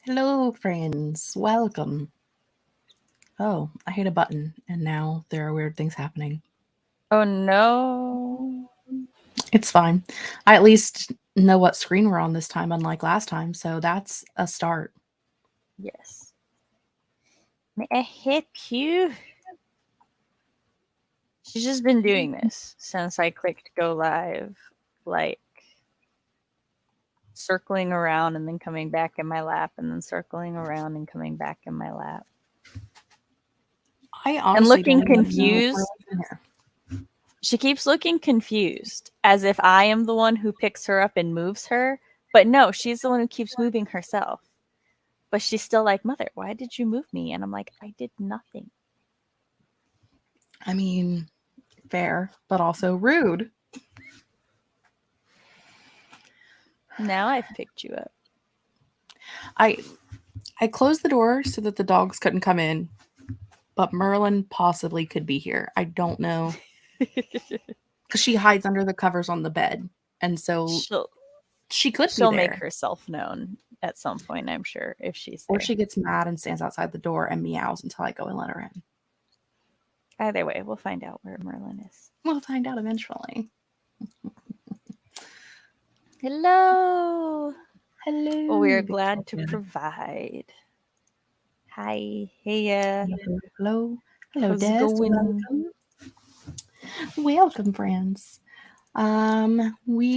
Hello, friends. Welcome. Oh, I hit a button, and now there are weird things happening. Oh no. It's fine. I at least know what screen we're on this time, unlike last time, so that's a start. Yes. May I help you? She's just been doing this since I clicked go live, like circling around and then coming back in my lap and then circling around and coming back in my lap. I And honestly looking don't even know if we're confused. in here. She keeps looking confused as if I am the one who picks her up and moves her. But no, she's the one who keeps moving herself. But she's still like, Mother, why did you move me? And I'm like, I did nothing. I mean, fair, but also rude. Now I've picked you up. I I closed the door so that the dogs couldn't come in, but Merlin possibly could be here. I don't know because she hides under the covers on the bed, and so she'll she could be she'll make there. herself known at some point, I'm sure, if she's Or there. she gets mad and stands outside the door and meows until I go and let her in. Either way, we'll find out where Merlin is. We'll find out eventually. Hello. Hello. Well, we are glad to Victoria. provide. Hi. Hey. Hello. Hello, How's it Des. going? Welcome. Welcome, friends. We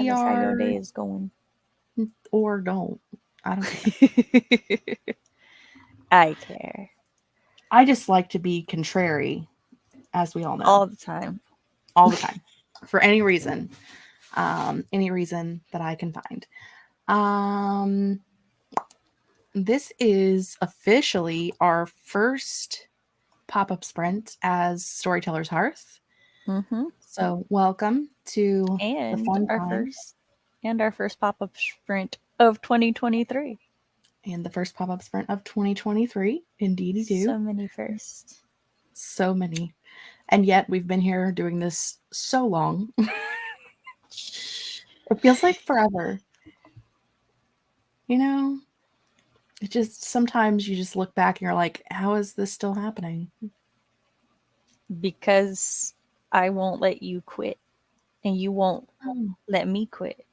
Tell us how your are day is going. or don't. I don't care. I care. I just like to be contrary, as we all know. All the time. All the time. For any reason. Any reason that I can find. This is officially our first pop-up sprint as Storytellers Hearth. Mm-hmm. So welcome to the And fun our time. first pop-up sprint of 2023. And the first pop-up sprint of 2023. Indeedy do. So many firsts. So many. And yet we've been here doing this so long. It feels like forever. You know? It just sometimes you just look back and you're like, how is this still happening? Because I won't let you quit. And you won't Oh, let me quit.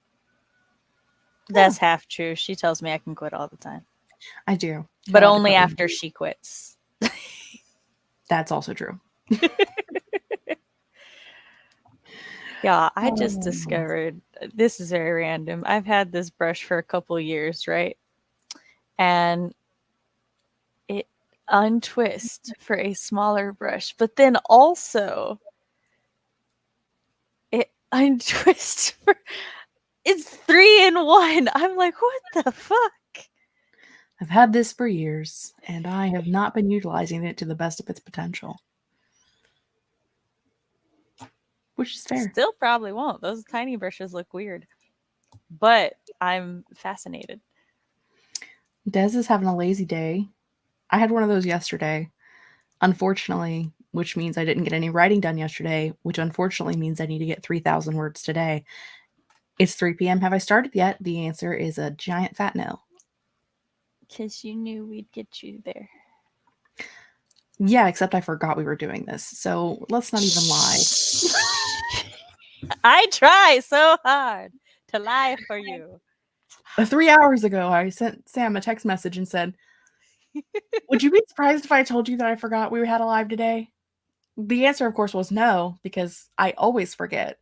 That's half true. She tells me I can quit all the time. I do. But only after she quits. That's also true. Yeah, I just discovered this is very random. I've had this brush for a couple years, right? And it untwists for a smaller brush, but then also it untwists for it's 3-in-1. I'm like, what the fuck? I've had this for years, and I have not been utilizing it to the best of its potential. Which is fair. Still probably won't. Those tiny brushes look weird. But I'm fascinated. Des is having a lazy day. I had one of those yesterday, unfortunately, which means I didn't get any writing done yesterday, which unfortunately means I need to get 3,000 words today. It's 3 p.m. Have I started yet? The answer is a giant fat no. Because you knew we'd get you there. Yeah, except I forgot we were doing this. So let's not even lie. I try so hard to lie for you. 3 hours ago, I sent Sam a text message and said, would you be surprised if I told you that I forgot we had a live today? The answer, of course, was no, because I always forget.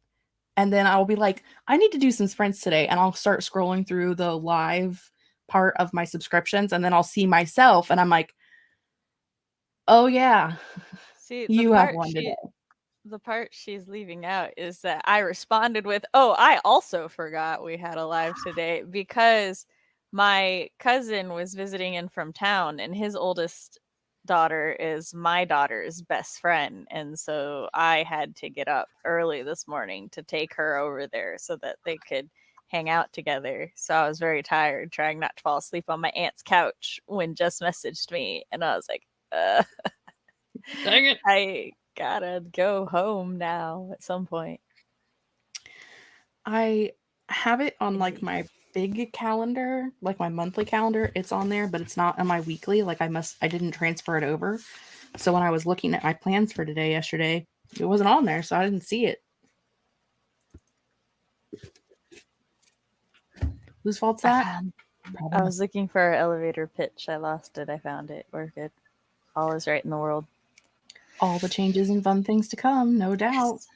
And then I'll be like, I need to do some sprints today. And I'll start scrolling through the live part of my subscriptions. And then I'll see myself. And I'm like, oh, yeah, See, you have one today. the part she's leaving out is that I responded with, "Oh, I also forgot we had a live today because my cousin was visiting in from town and his oldest daughter is my daughter's best friend, and so I had to get up early this morning to take her over there so that they could hang out together. So I was very tired trying not to fall asleep on my aunt's couch when Jess messaged me, and I was like, dang it. I gotta go home now at some point. I have it on like my big calendar, like my monthly calendar, it's on there, but it's not on my weekly. Like I didn't transfer it over. So when I was looking at my plans for today yesterday, it wasn't on there, so I didn't see it. Whose fault's that? I was looking for our elevator pitch. I lost it. I found it. We're good. All is right in the world. All the changes and fun things to come, no doubt. Yes.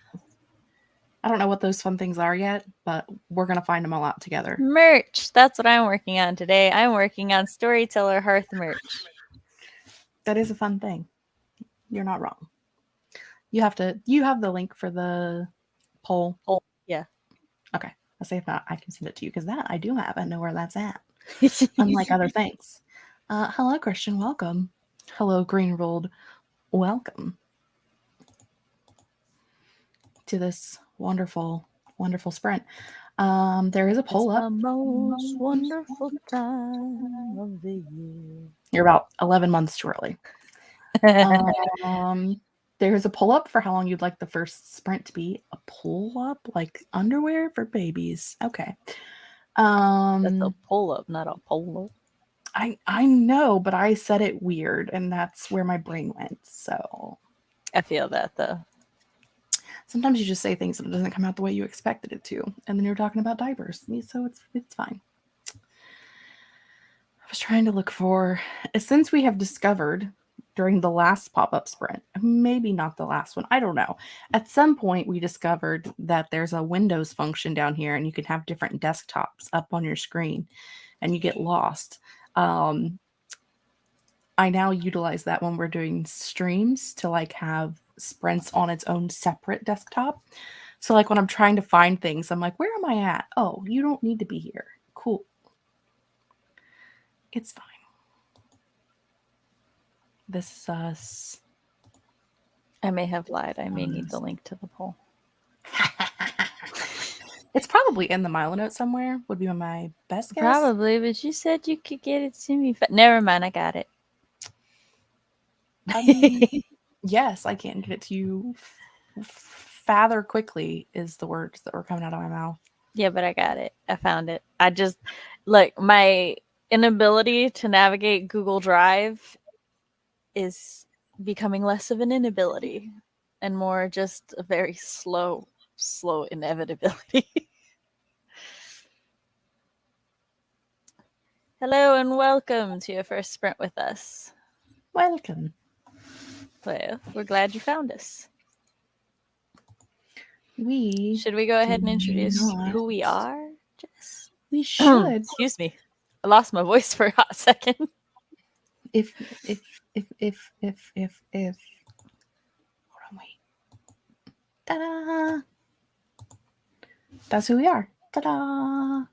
I don't know what those fun things are yet, but we're going to find them all out together. Merch. That's what I'm working on today. I'm working on Storyteller Hearth merch. That is a fun thing. You're not wrong. You have the link for the poll. Oh, yeah. Okay. I'll say if not, I can send it to you because that I do have. I know where that's at. Unlike other things. Hello, Christian. Welcome. Hello, Greenrolled. Welcome to this wonderful, wonderful sprint. There is a poll up. The most wonderful time of the year. You're about 11 months too early. There's a pull up for how long you'd like the first sprint to be. A pull up, like underwear for babies. Okay. That's a pull up, not a polo. I know, but I said it weird, and that's where my brain went. So I feel that though. Sometimes you just say things and it doesn't come out the way you expected it to, and then you're talking about diapers, so it's fine. I was trying to look for, since we have discovered during the last pop-up sprint, maybe not the last one, I don't know. At some point, we discovered that there's a Windows function down here, and you can have different desktops up on your screen, and you get lost. I now utilize that when we're doing streams to like have sprints on its own separate desktop. So like when I'm trying to find things, I'm like, where am I at? Oh, you don't need to be here. Cool. It's fine. This is us. I may have lied. I may need the link to the poll. It's probably in the Milo note somewhere, would be my best guess. Probably, but you said you could get it to me. Never mind, I got it. Yes, I can get it to you father quickly is the words that were coming out of my mouth. Yeah, but I got it. I found it. I just, like, my inability to navigate Google Drive is becoming less of an inability and more just a very slow inevitability. Hello and welcome to your first sprint with us. Welcome. Well, we're glad you found us. Should we go ahead and introduce who we are, Jess? We should. Excuse me. I lost my voice for a hot second. If hold on, wait. Ta-da! That's who we are. Ta-da!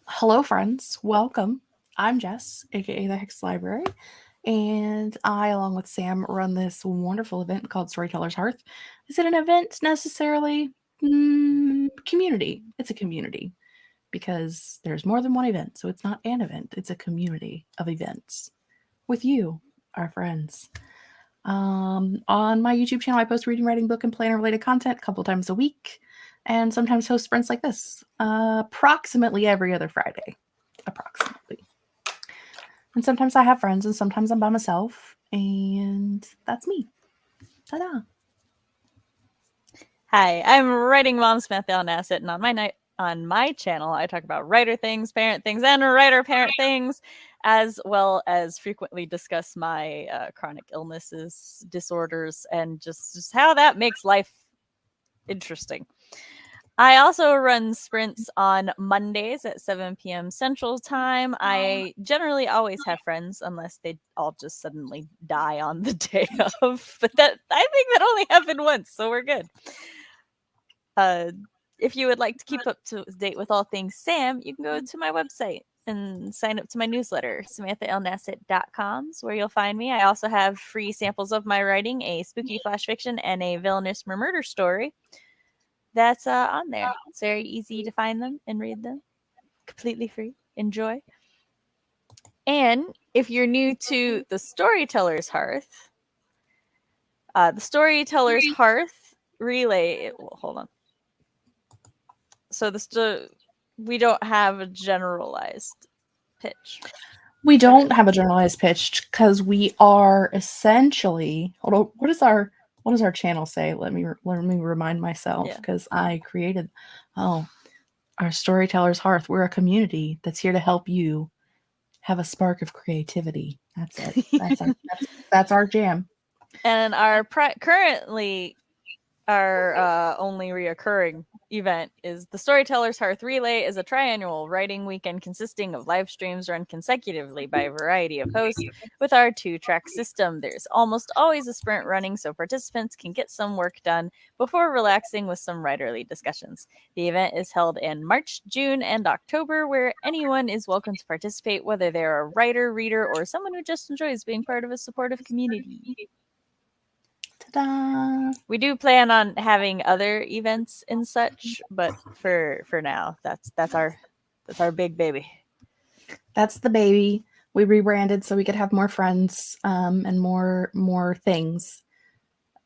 Hello, friends. Welcome. I'm Jess, aka the Hex Library, and I, along with Sam, run this wonderful event called Storytellers Hearth. Is it an event necessarily? Community. It's a community because there's more than one event, so it's not an event. It's a community of events with you, our friends. On my YouTube channel, I post reading, writing, book, and planner related content a couple times a week, and sometimes host sprints like this, approximately every other Friday. Approximately. And sometimes I have friends, and sometimes I'm by myself, and that's me. Ta-da! Hi, I'm writing mom Samantha Alnasset, and on my channel, I talk about writer things, parent things, and writer-parent things, as well as frequently discuss my chronic illnesses, disorders, and just how that makes life interesting. I also run sprints on Mondays at 7 p.m. Central Time. I generally always have friends, unless they all just suddenly die on the day of. But I think that only happened once, so we're good. If you would like to keep up to date with all things Sam, you can go to my website and sign up to my newsletter, SamanthaLnasset.com, where you'll find me. I also have free samples of my writing, a spooky flash fiction, and a villainous murder story. That's on there. It's very easy to find them and read them. Completely free. Enjoy. And if you're new to the Storytellers Hearth, the Storytellers Hearth relay. Well, hold on. we don't have a generalized pitch. We don't have a generalized pitch because we are essentially. Hold on, what does our channel say? Let me remind myself Yeah. because I created. Oh, our Storytellers Hearth. We're a community that's here to help you have a spark of creativity. That's it. That's our jam. And currently our only reoccurring event is the Storytellers Hearth Relay is a triannual writing weekend consisting of live streams run consecutively by a variety of hosts. With our 2-track system, there's almost always a sprint running so participants can get some work done before relaxing with some writerly discussions. The event is held in March, June, and October, where anyone is welcome to participate, whether they're a writer, reader, or someone who just enjoys being part of a supportive community. Ta-da! We do plan on having other events and such, but for now, that's our big baby. That's the baby. We rebranded so we could have more friends and more things.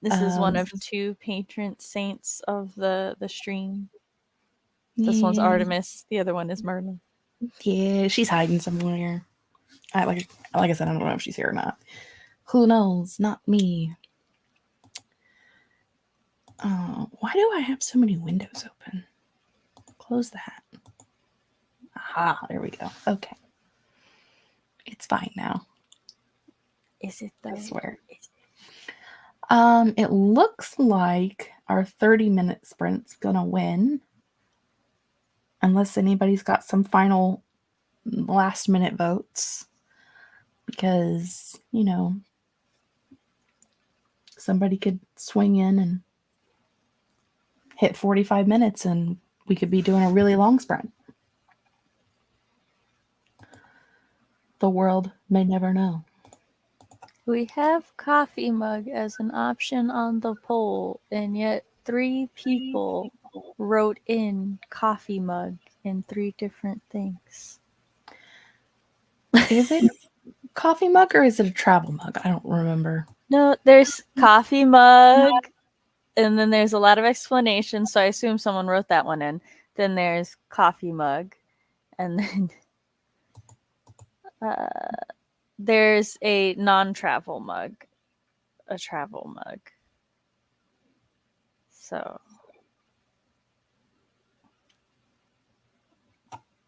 This is one of 2 patron saints of the stream. This one's Artemis. The other one is Merlin. Yeah, she's hiding somewhere. Like I said, I don't know if she's here or not. Who knows? Not me. Why do I have so many windows open? Close that. Aha, there we go. Okay. It's fine now. Is it though? I swear. It looks like our 30-minute sprint's gonna win. Unless anybody's got some final last minute votes. Because, somebody could swing in and hit 45 minutes and we could be doing a really long sprint. The world may never know. We have coffee mug as an option on the poll, and yet 3 people wrote in coffee mug in 3 different things. Is it coffee mug or is it a travel mug? I don't remember. No, there's coffee mug, and then there's a lot of explanations, so I assume someone wrote that one in. Then there's coffee mug, and then there's a non-travel mug, a travel mug. So,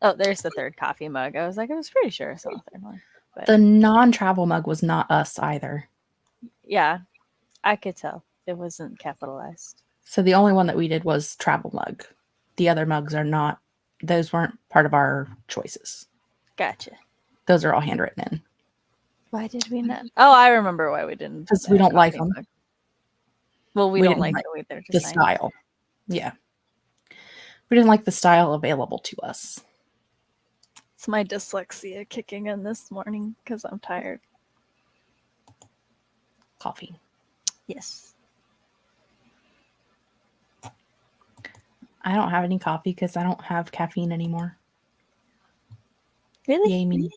oh, there's the 3rd coffee mug. I was pretty sure I saw the 3rd one. But the non-travel mug was not us either. Yeah, I could tell. It wasn't capitalized. So the only one that we did was travel mug. The other mugs are not. Those weren't part of our choices. Gotcha. Those are all handwritten in. Why did we not? Oh, I remember why we didn't. Because we don't like them. Well, we don't like the way they're designed. The style. Yeah. We didn't like the style available to us. It's my dyslexia kicking in this morning because I'm tired. Coffee. Yes. I don't have any coffee because I don't have caffeine anymore. Really? Yay me.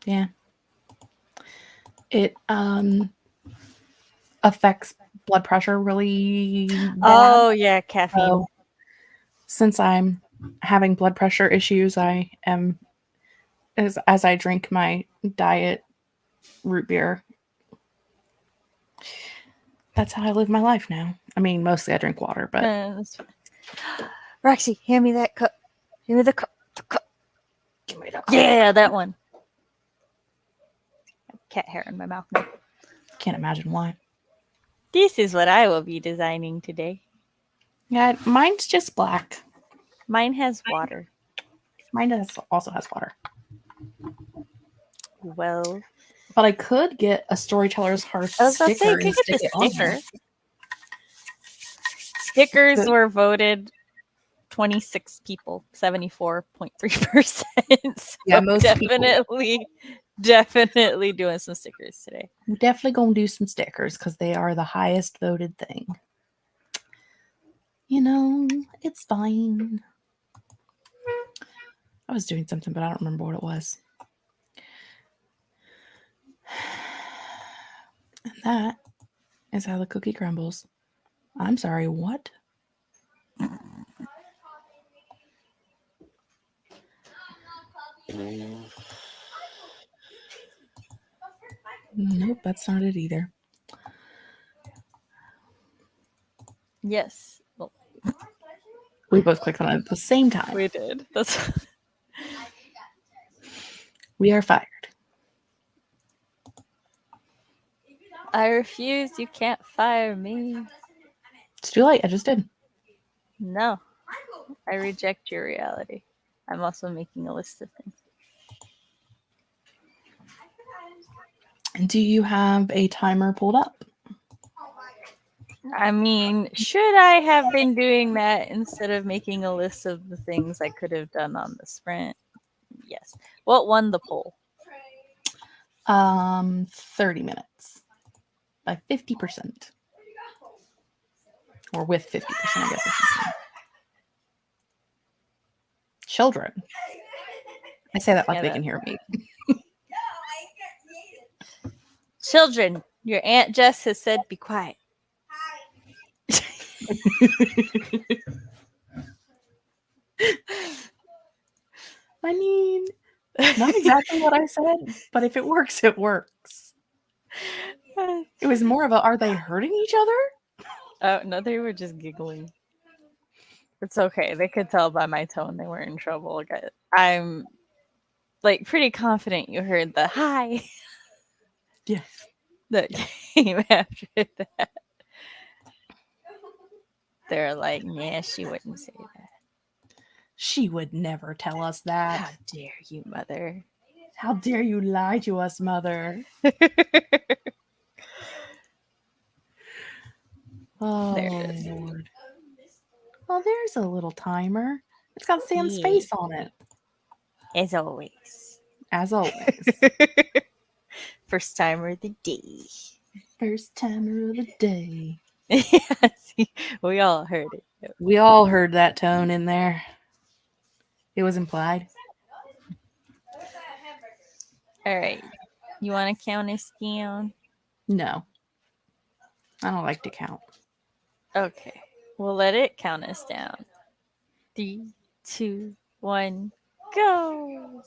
Yeah. It affects blood pressure really bad. Oh, yeah, caffeine. So, since I'm having blood pressure issues, I am, as I drink my diet root beer, that's how I live my life now. I mean, mostly I drink water, but... That's fine. Roxy, hand me that cup. Give me the cup. Give me the cup. Yeah, that one. Cat hair in my mouth now. Can't imagine why. This is what I will be designing today. Yeah, mine's just black. Mine has water. Mine also has water. Well, but I could get a Storytellers Hearth sticker. You could get the sticker. Stickers were voted 26 people, 74.3%. So yeah, most definitely doing some stickers today. We're definitely gonna do some stickers because they are the highest voted thing. It's fine. I was doing something, but I don't remember what it was. And that is how the cookie crumbles. I'm sorry, what? Nope, that's not it either. Yes. Well, We both clicked on it at the same time. we did. That's We are fired. I refuse. You can't fire me. It's too late. I just did. No. I reject your reality. I'm also making a list of things. Do you have a timer pulled up? I mean, should I have been doing that instead of making a list of the things I could have done on the sprint? Yes. What won the poll? 30 minutes by 50%. Or with 50%, I guess I should say. Children. I say that like they can hear me. Children, your Aunt Jess has said be quiet. I mean, not exactly what I said, but if it works, it works. It was more of a, are they hurting each other? Oh, no, they were just giggling. It's okay. They could tell by my tone they were in trouble. I'm like pretty confident you heard the hi. Yeah. That came after that. They're like, nah, she wouldn't say that. She would never tell us that. How dare you, mother? How dare you lie to us, mother? Oh, there it is. Lord. Well, there's a little timer. It's got Sam's face on it. As always. As always. First timer of the day. First timer of the day. Yeah, see, we all heard it. We all heard that tone in there. It was implied. All right. You want to count us down? No. I don't like to count. Okay. We'll let it count us down. 3, 2, 1, go!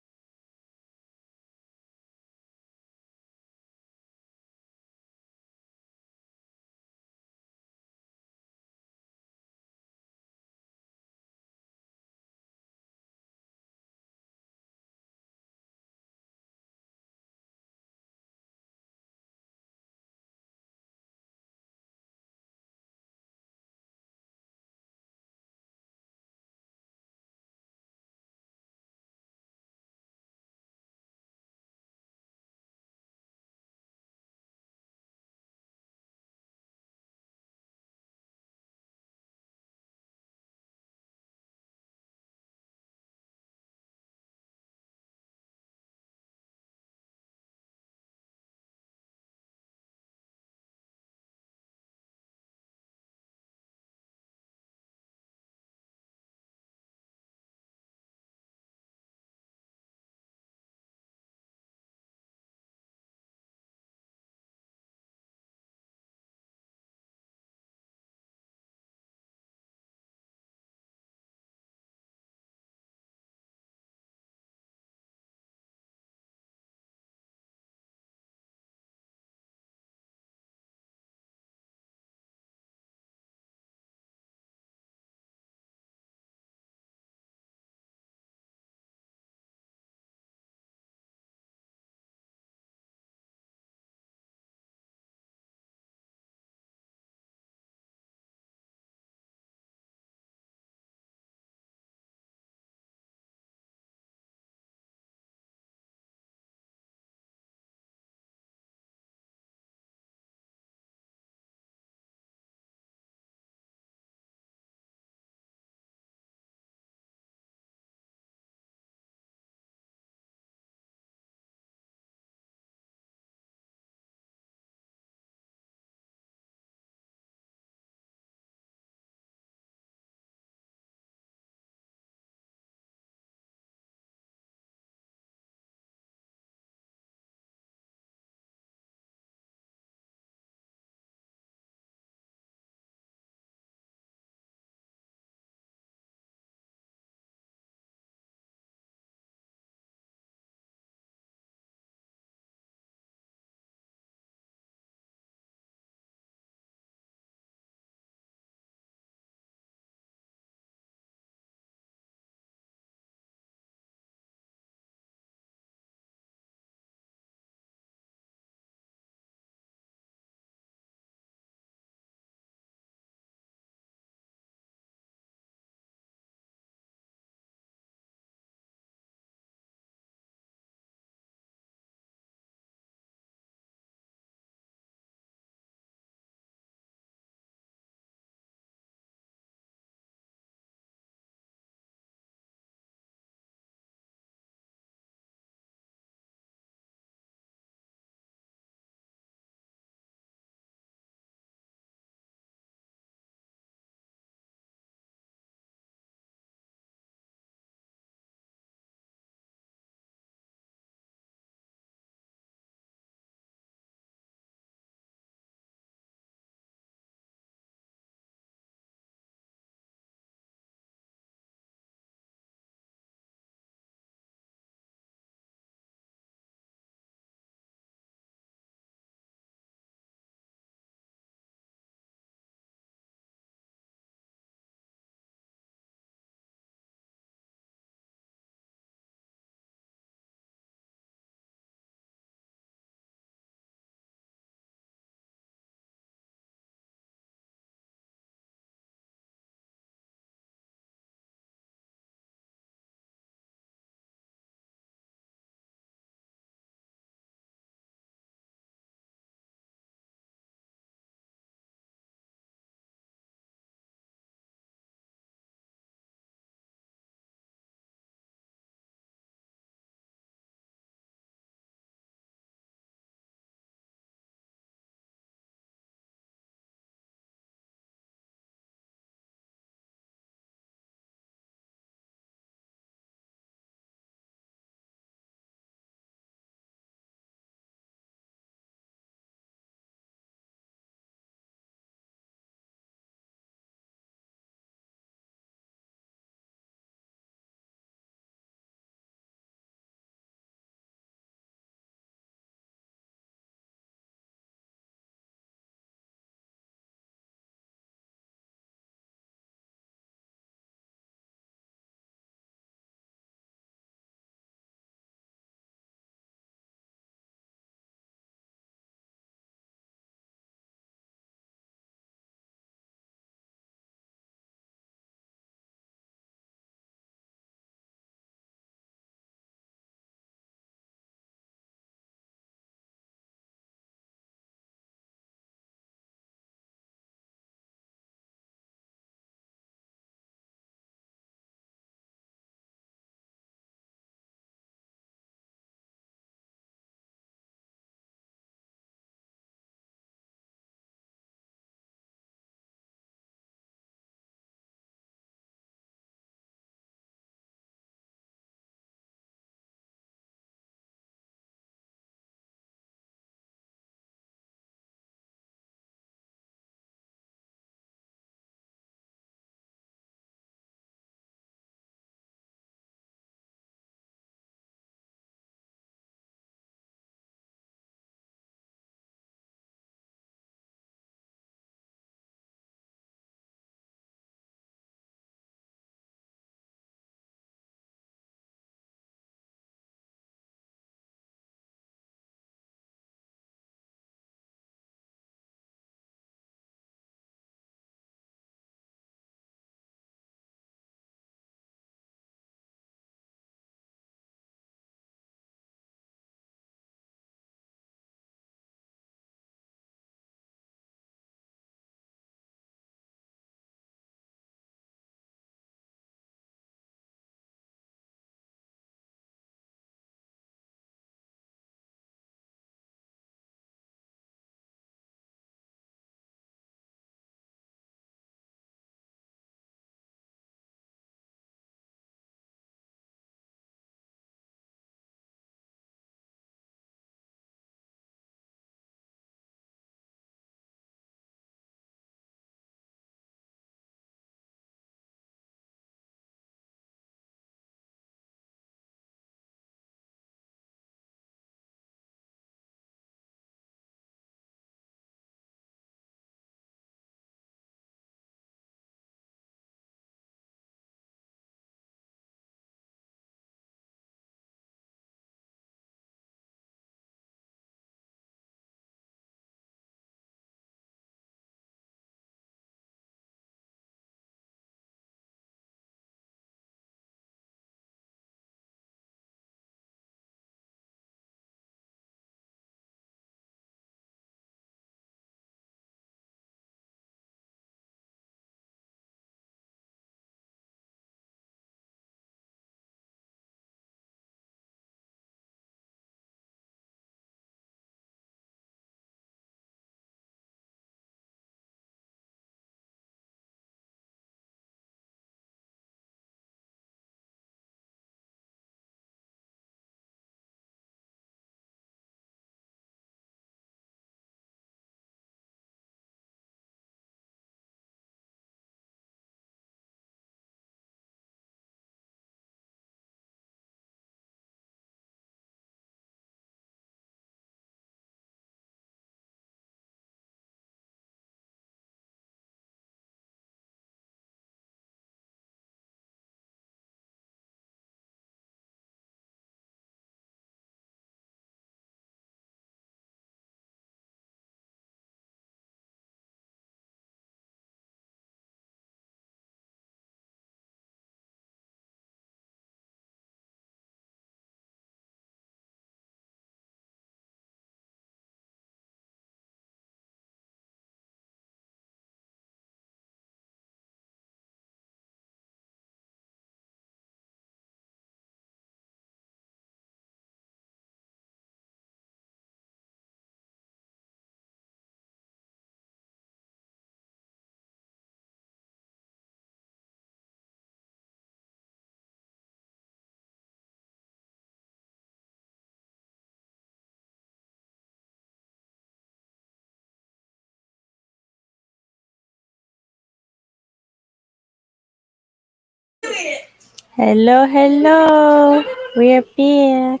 Hello, hello. We're back.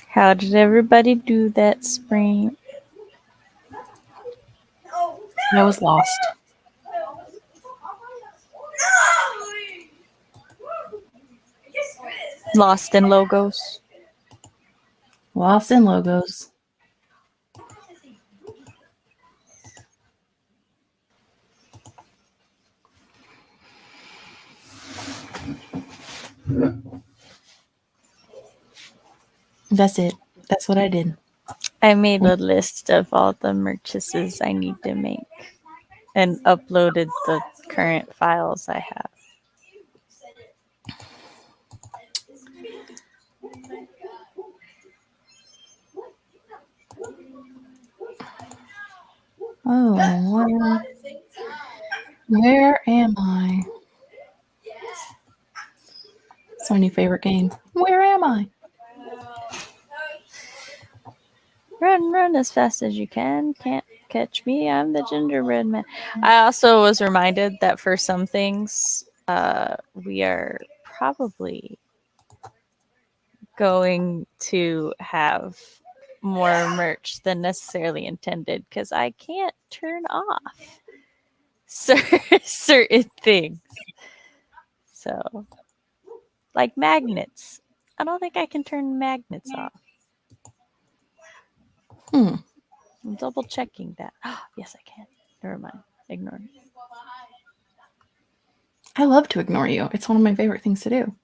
How did everybody do that spring? I was lost. Lost in logos. Lost in logos. That's it. That's what I did. I made a list of all the merchases I need to make and uploaded the current files I have. Oh, where am I? It's my new favorite game. Where am I? Run, run as fast as you can. Can't catch me. I'm the gingerbread man. I also was reminded that for some things, we are probably going to have more merch than necessarily intended because I can't turn off certain things. So, like magnets. I don't think I can turn magnets off. I'm double checking that. Yes, I can. Never mind. Ignore me. I love to ignore you. It's one of my favorite things to do.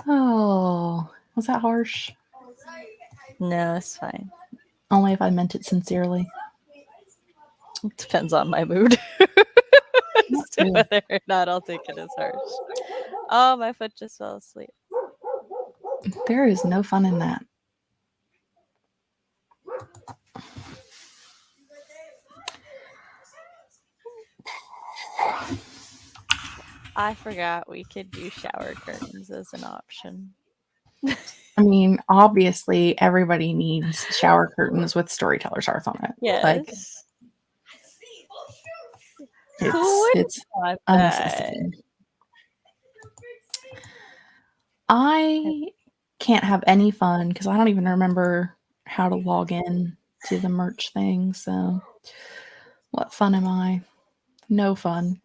Oh, was that harsh? No, it's fine. Only if I meant it sincerely. It depends on my mood. As to whether or not I'll take it as harsh. Oh, my foot just fell asleep. There is no fun in that. I forgot we could do shower curtains as an option. I mean, obviously, everybody needs shower curtains with Storytellers Hearth on it. Yes. Like, it's a necessity. I can't have any fun because I don't even remember how to log in to the merch thing. So, what fun am I? No fun.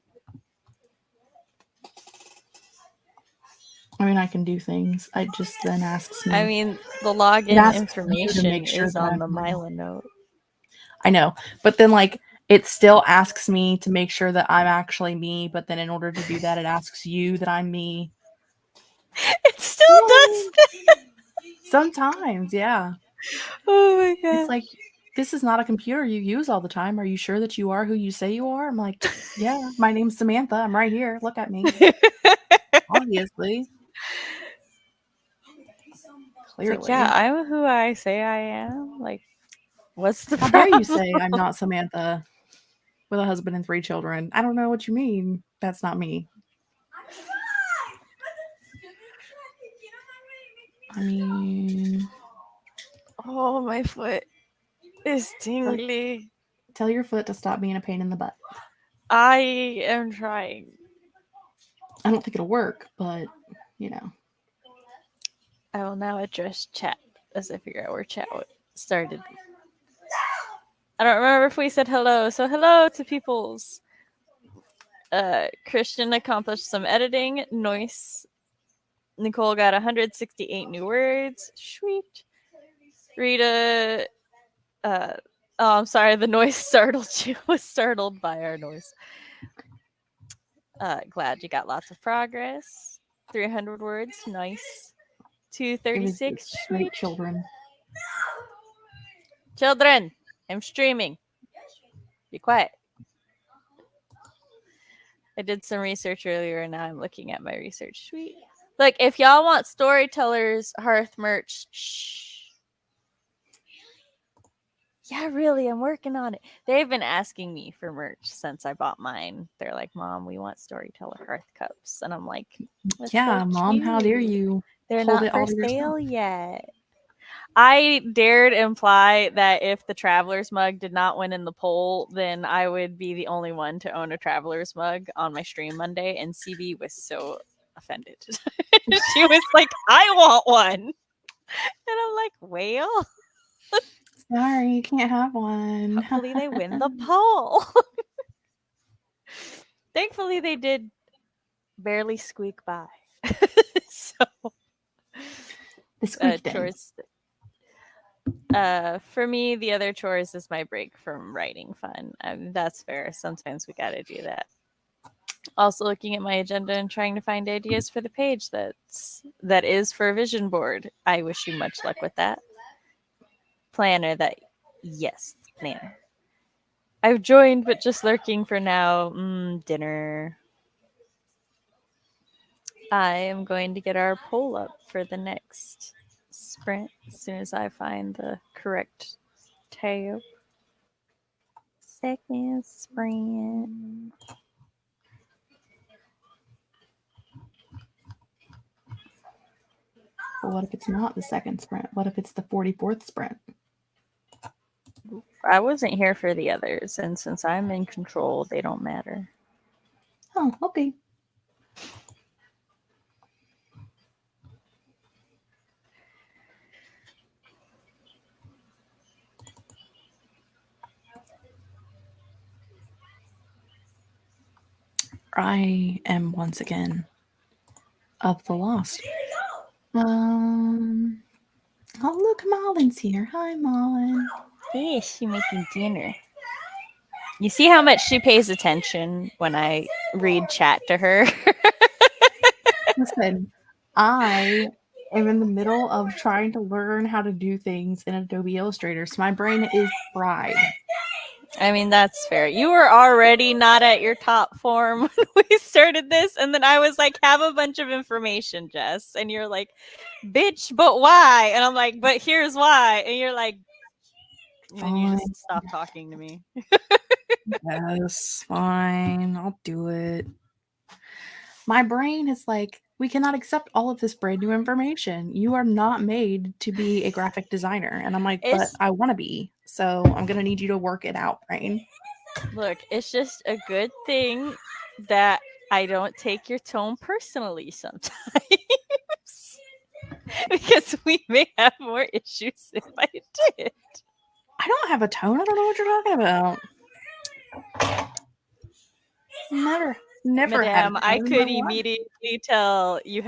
I mean, I can do things. It just then asks me. I mean, the login information is on the Mila note. I know, but then like it still asks me to make sure that I'm actually me. But then in order to do that, it asks you that I'm me. It still does that. Sometimes, yeah. Oh my god. It's like, this is not a computer you use all the time. Are you sure that you are who you say you are? I'm like, yeah, my name's Samantha. I'm right here. Look at me. Obviously. Clearly. Like, yeah, I'm who I say I am. Like, what's the How problem? dare you say I'm not Samantha with a husband and 3 children? I don't know what you mean. That's not me. I mean... Oh, my foot is tingly. Tell your foot to stop being a pain in the butt. I am trying. I don't think it'll work, but, you know. I will now address chat as I figure out where chat started. I don't remember if we said hello, so hello to peoples. Christian accomplished some editing. Nice. Nicole got 168 new words. Sweet. Rita, oh, I'm sorry, the noise startled you. Was startled by our noise. Glad you got lots of progress. 300 words. Nice. 236. Sweet children. Children, I'm streaming. Be quiet. I did some research earlier and now I'm looking at my research. Sweet. Look, if y'all want Storytellers Hearth merch, shh. Yeah, really, I'm working on it. They've been asking me for merch since I bought mine. They're like, Mom, we want Storyteller Hearth cups. And I'm like, yeah, so Mom, how dare you? They're not for sale yet. I dared imply that if the Traveler's mug did not win in the poll, then I would be the only one to own a Traveler's mug on my stream Monday, and CB was so offended. She was like, I want one. And I'm like, well, Sorry, you can't have one. hopefully they win the poll. Thankfully, they did barely squeak by. So, The squeaked in. chores. For me, the other chores is my break from writing fun. That's fair. Sometimes we got to do that. Also, looking at my agenda and trying to find ideas for the page that is for a vision board. I wish you much luck with that. Planner, yes, planner. I've joined, but just lurking for now. Dinner. I am going to get our poll up for the next sprint as soon as I find the correct tab. Second sprint. But what if it's not the second sprint? What if it's the 44th sprint? I wasn't here for the others, and since I'm in control, they don't matter. Oh, okay. I am once again of the lost. Oh, look, Marlin's here. Hi, Marlin. Hey, is she making dinner? You see how much she pays attention when I read chat to her? Listen, I am in the middle of trying to learn how to do things in Adobe Illustrator, so my brain is fried. I mean, that's fair. You were already not at your top form when we started this, and then I was like, have a bunch of information, Jess. And you're like, bitch, but why? And I'm like, but here's why. And you're like, and then you just stop talking to me. Yes, fine. I'll do it. My brain is like, we cannot accept all of this brand new information. You are not made to be a graphic designer. And I'm like, but I want to be. So I'm going to need you to work it out, brain. Look, it's just a good thing that I don't take your tone personally sometimes. Because we may have more issues if I did. I don't have a tone. I don't know what you're talking about. Never Madame, had I could immediately tell you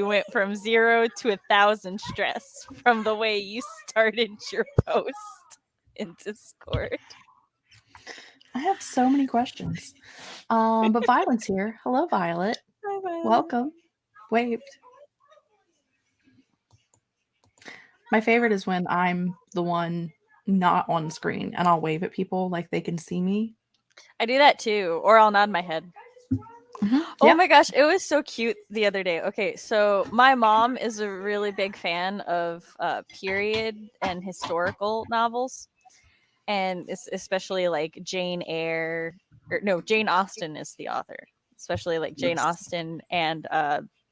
went from 0 to 1,000 stress from the way you started your post in Discord. I have so many questions. But Violet's here. Hello, Violet. Hi, Violet. Welcome. Waved. My favorite is when I'm the one not on screen and I'll wave at people like they can see me. I do that too, or I'll nod my head. Mm-hmm. Oh my gosh, it was so cute the other day. Okay, so my mom is a really big fan of period and historical novels, and especially like Jane Eyre. Jane Austen is the author. Especially like Jane Austen and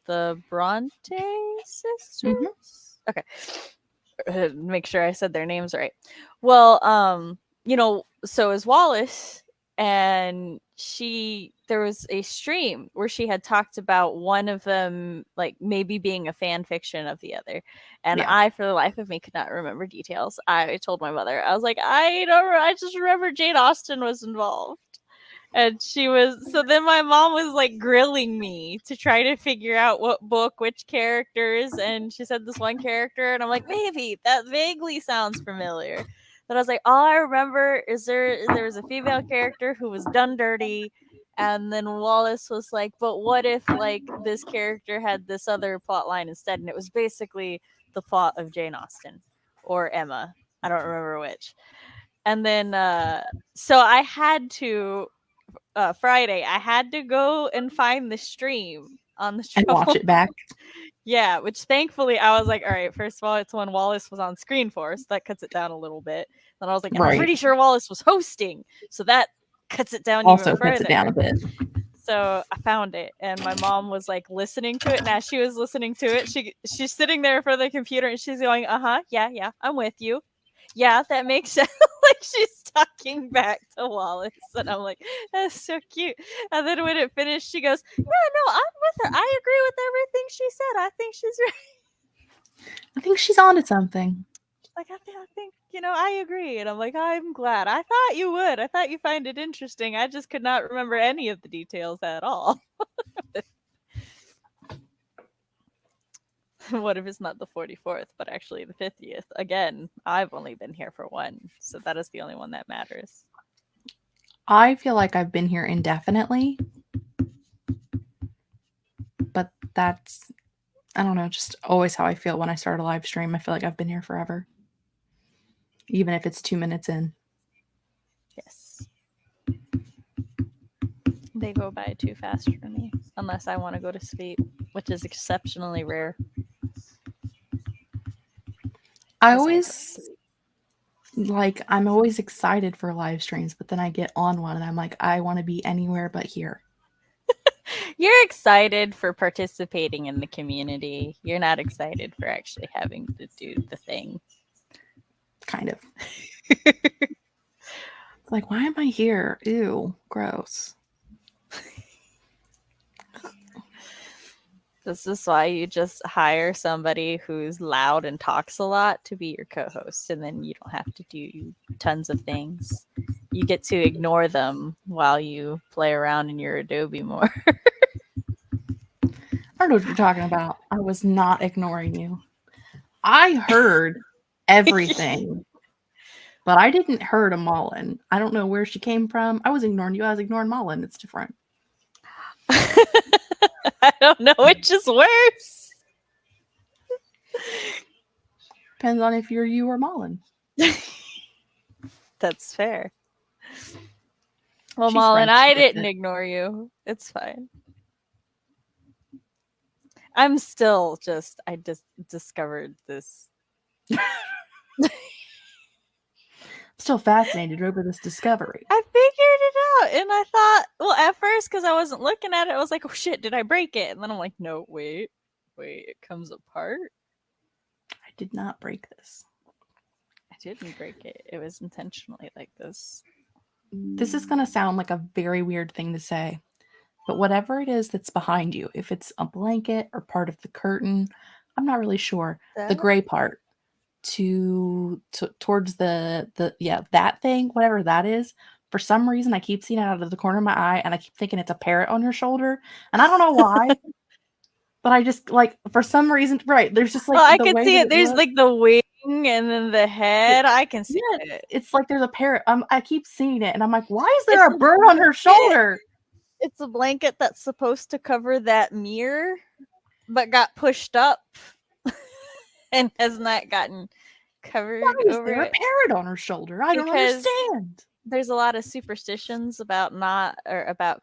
the Bronte sisters. Mm-hmm. Okay, make sure I said their names right. Well, so is Wallace. And there was a stream where she had talked about one of them like maybe being a fan fiction of the other, and I, for the life of me, could not remember details. I told my mother, I was like, I just remember Jane Austen was involved, and so then my mom was like grilling me to try to figure out what book, which characters, and she said this one character, and I'm like, maybe that vaguely sounds familiar. But I was like, all I remember is there was a female character who was done dirty, and then Wallace was like, but what if like this character had this other plot line instead? And it was basically the plot of Jane Austen or Emma. I don't remember which. And then so I had to Friday, I had to go and find the stream on the show and watch it back. Yeah, which thankfully I was like, all right, first of all, it's when Wallace was on screen for us. That cuts it down a little bit. Then I was like, I'm pretty sure Wallace was hosting. So that cuts it down also even further. Cuts it down a bit. So I found it, and my mom was like listening to it. And as she was listening to it, she's sitting there in front of the computer, and she's going, yeah, I'm with you. Yeah, that makes sense. Like she's talking back to Wallace, and I'm like, that's so cute. And then when it finished, she goes, yeah, no, I'm with her. I agree with everything she said. I think she's right. I think she's onto something. Like, I think, I agree. And I'm like, I'm glad. I thought you would. I thought you find it interesting. I just could not remember any of the details at all. What if it's not the 44th, but actually the 50th? Again, I've only been here for one, so that is the only one that matters. I feel like I've been here indefinitely, but that's, I don't know, just always how I feel when I start a live stream. I feel like I've been here forever, even if it's 2 minutes in. Yes. They go by too fast for me, unless I want to go to sleep, which is exceptionally rare. I'm always excited for live streams, but then I get on one and I'm like, I want to be anywhere but here. You're excited for participating in the community. You're not excited for actually having to do the thing. Kind of. It's like, why am I here? Ew, gross. This is why you just hire somebody who's loud and talks a lot to be your co-host, and then you don't have to do tons of things. You get to ignore them while you play around in your Adobe more. I don't know what you're talking about. I was not ignoring you. I heard everything, but I didn't heard a Mullen. I don't know where she came from. I was ignoring you. I was ignoring Mullen. It's different. I don't know which is worse. Depends on if you're you or Mullen. That's fair. Well, Mullen, I didn't ignore you. It's fine. I'm still I just discovered this. Still fascinated over this discovery. I figured it out, and I thought, well, at first, because I wasn't looking at it, I was like, oh shit, did I break it? And then I'm like, no, wait, it comes apart. I did not break this. I didn't break it. It was intentionally like this. This is going to sound like a very weird thing to say, but whatever it is that's behind you, if it's a blanket or part of the curtain, I'm not really sure. The gray part towards that thing, whatever that is, for some reason I keep seeing it out of the corner of my eye, and I keep thinking it's a parrot on your shoulder, and I don't know why. But I just, like, for some reason, right, there's just, like, I can see it. There's, like, the wing and then the head. I can see it. It's like there's a parrot. I keep seeing it, and I'm like, why is there a bird on her shoulder? It's a blanket that's supposed to cover that mirror, but got pushed up and has not gotten covered. Why is there a parrot on her shoulder? I don't understand. There's a lot of superstitions about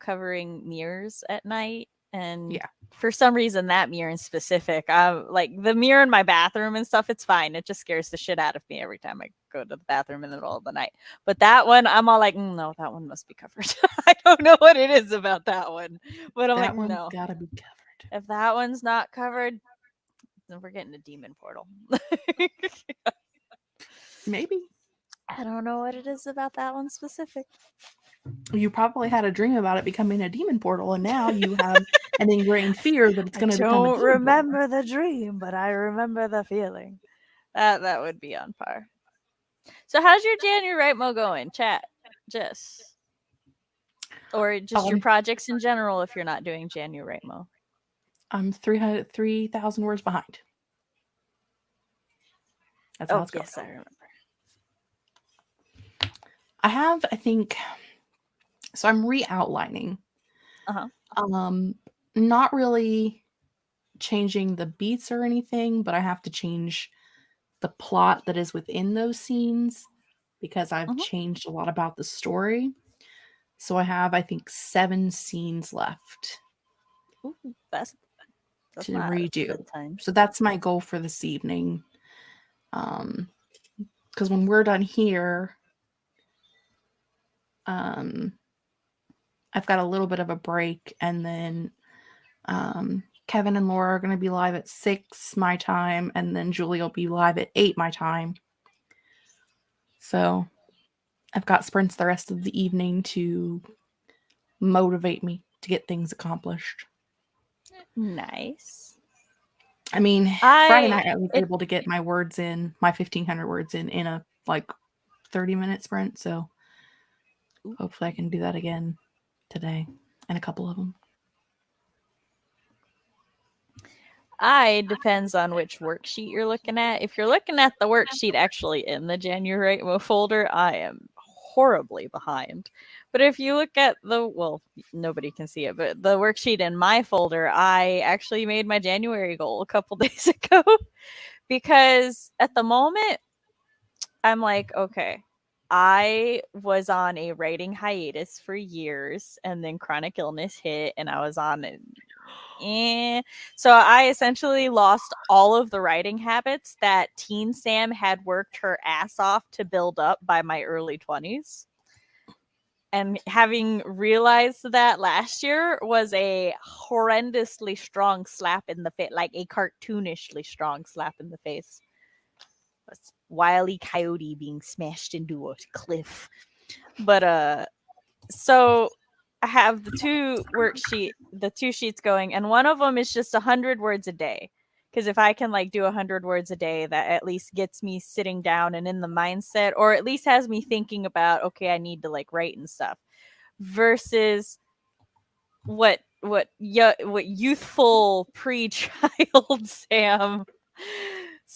covering mirrors at night, and for some reason that mirror in specific, like the mirror in my bathroom and stuff, it's fine. It just scares the shit out of me every time I go to the bathroom in the middle of the night. But that one, I'm all like, no, that one must be covered. I don't know what it is about that one, but I'm that like, no, gotta be covered. If that one's not covered, then we're getting a demon portal. Maybe. I don't know what it is about that one specific. You probably had a dream about it becoming a demon portal, and now you have an ingrained fear that it's going to become a demon portal. I don't remember the dream, but I remember the feeling. That would be on par. So how's your January Mo going, chat? Jess? Or just your projects in general if you're not doing January Mo? I'm 3,000 words behind. That's how it's going. Yes, I remember. I have, I think, so I'm re-outlining. Not really changing the beats or anything, but I have to change the plot that is within those scenes because I've changed a lot about the story. So I have, I think, 7 scenes left. Ooh, that's to redo. So that's my goal for this evening. Because when we're done here, I've got a little bit of a break, and then Kevin and Laura are going to be live at 6 my time, and then Julie will be live at 8 my time. So I've got sprints the rest of the evening to motivate me to get things accomplished. Nice. I mean, Friday night I was able to get my words in, my 1,500 words in a like 30-minute sprint. So hopefully I can do that again today and a couple of them. Depends on which worksheet you're looking at. If you're looking at the worksheet actually in the January folder, I am horribly behind. But if you look at nobody can see it, but the worksheet in my folder, I actually made my January goal a couple days ago because at the moment, I'm like, okay, I was on a writing hiatus for years, and then chronic illness hit, and I was on it. So I essentially lost all of the writing habits that teen Sam had worked her ass off to build up by my early 20s. And having realized that last year was a horrendously strong slap in the face, like a cartoonishly strong slap in the face. Wile E. Coyote being smashed into a cliff. But so I have the two sheets going, and one of them is just 100 words a day. Because if I can like do 100 words a day, that at least gets me sitting down and in the mindset, or at least has me thinking about, okay, I need to like write and stuff. Versus what youthful pre-child Sam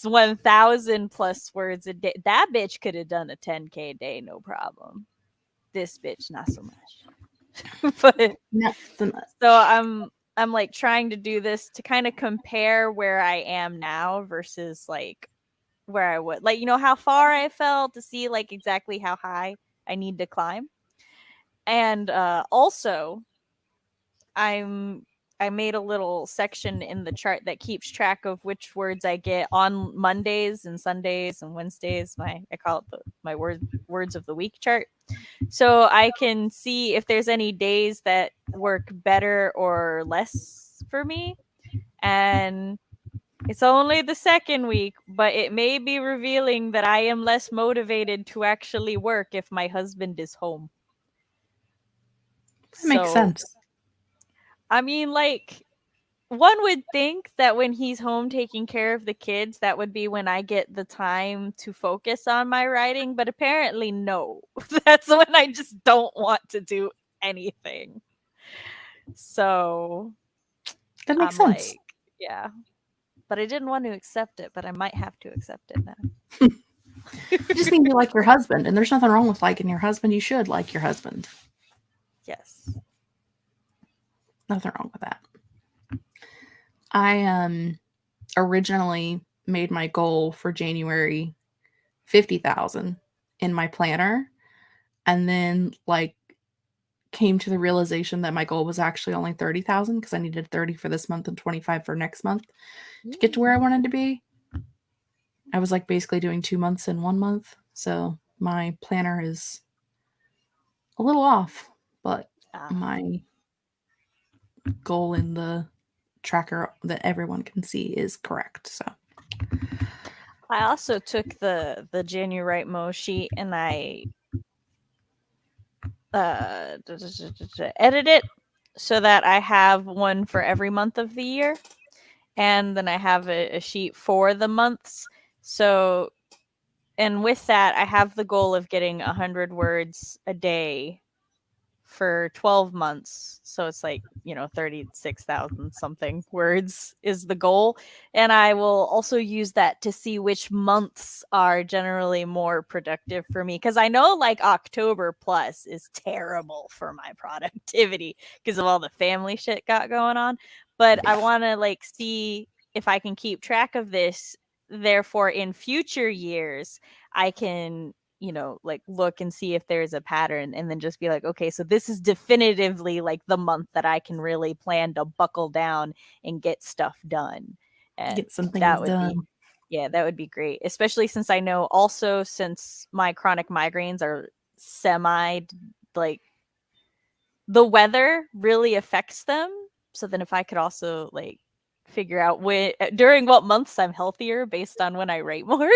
1,000 plus words a day. That bitch could have done a 10K a day, no problem. This bitch, not so much. But not so much. So I'm like trying to do this to kind of compare where I am now versus like where I would, like, you know, how far I fell to see like exactly how high I need to climb. And also I made a little section in the chart that keeps track of which words I get on Mondays and Sundays and Wednesdays. I call it my words of the week chart. So I can see if there's any days that work better or less for me. And it's only the second week, but it may be revealing that I am less motivated to actually work if my husband is home. That makes sense. I mean, like, one would think that when he's home taking care of the kids, that would be when I get the time to focus on my writing. But apparently, no. That's when I just don't want to do anything. So that makes sense. Like, yeah. But I didn't want to accept it, but I might have to accept it now. It just means you like your husband, and there's nothing wrong with liking your husband. You should like your husband. Yes. Nothing wrong with that. I originally made my goal for January 50,000 in my planner, and then like came to the realization that my goal was actually only 30,000 because I needed 30 for this month and 25 for next month to get to where I wanted to be. I was like basically doing 2 months in 1 month, so my planner is a little off, but my goal in the tracker that everyone can see is correct. So I also took the January Mo sheet and I edit it so that I have one for every month of the year, and then I have a sheet for the months. So, and with that, I have the goal of getting 100 words a day for 12 months. So it's like, 36,000 something words is the goal. And I will also use that to see which months are generally more productive for me. Because I know like October plus is terrible for my productivity because of all the family shit got going on. But I want to like see if I can keep track of this. Therefore, in future years, I can like look and see if there's a pattern and then just be like, okay, so this is definitively like the month that I can really plan to buckle down and get stuff done. And get some things done. That would be great. Especially since I know also since my chronic migraines are semi like the weather really affects them. So then if I could also like figure out during what months I'm healthier based on when I write more,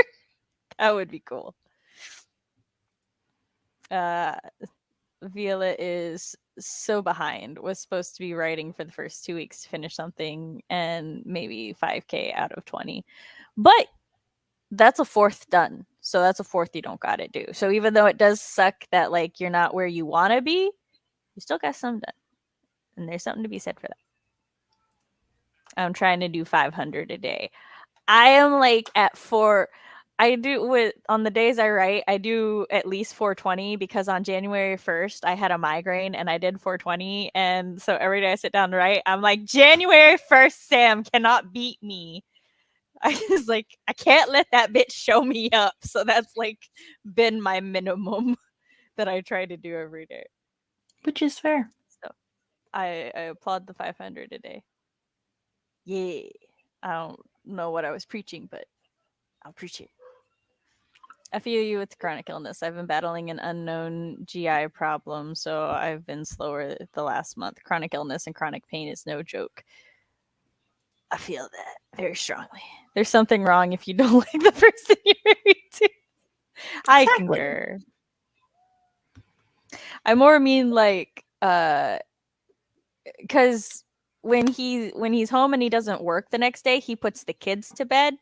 that would be cool. Viola is so behind. Was supposed to be writing for the first 2 weeks to finish something and maybe 5K out of 20. But that's a fourth done. So that's a fourth you don't got to do. So even though it does suck that like you're not where you want to be, you still got some done. And there's something to be said for that. I'm trying to do 500 a day. I am like at 4. I do on the days I write, I do at least 420 because on January 1st I had a migraine and I did 420, and so every day I sit down to write, I'm like, January 1st, Sam cannot beat me. I was like, I can't let that bitch show me up. So that's like been my minimum that I try to do every day. Which is fair. So I applaud the 500 a day. Yeah. I don't know what I was preaching, but I'll preach it. I feel you with chronic illness. I've been battling an unknown GI problem, so I've been slower the last month. Chronic illness and chronic pain is no joke. I feel that very strongly. There's something wrong if you don't like the person you're married to. I concur. I more mean like because when he's home and he doesn't work the next day, he puts the kids to bed.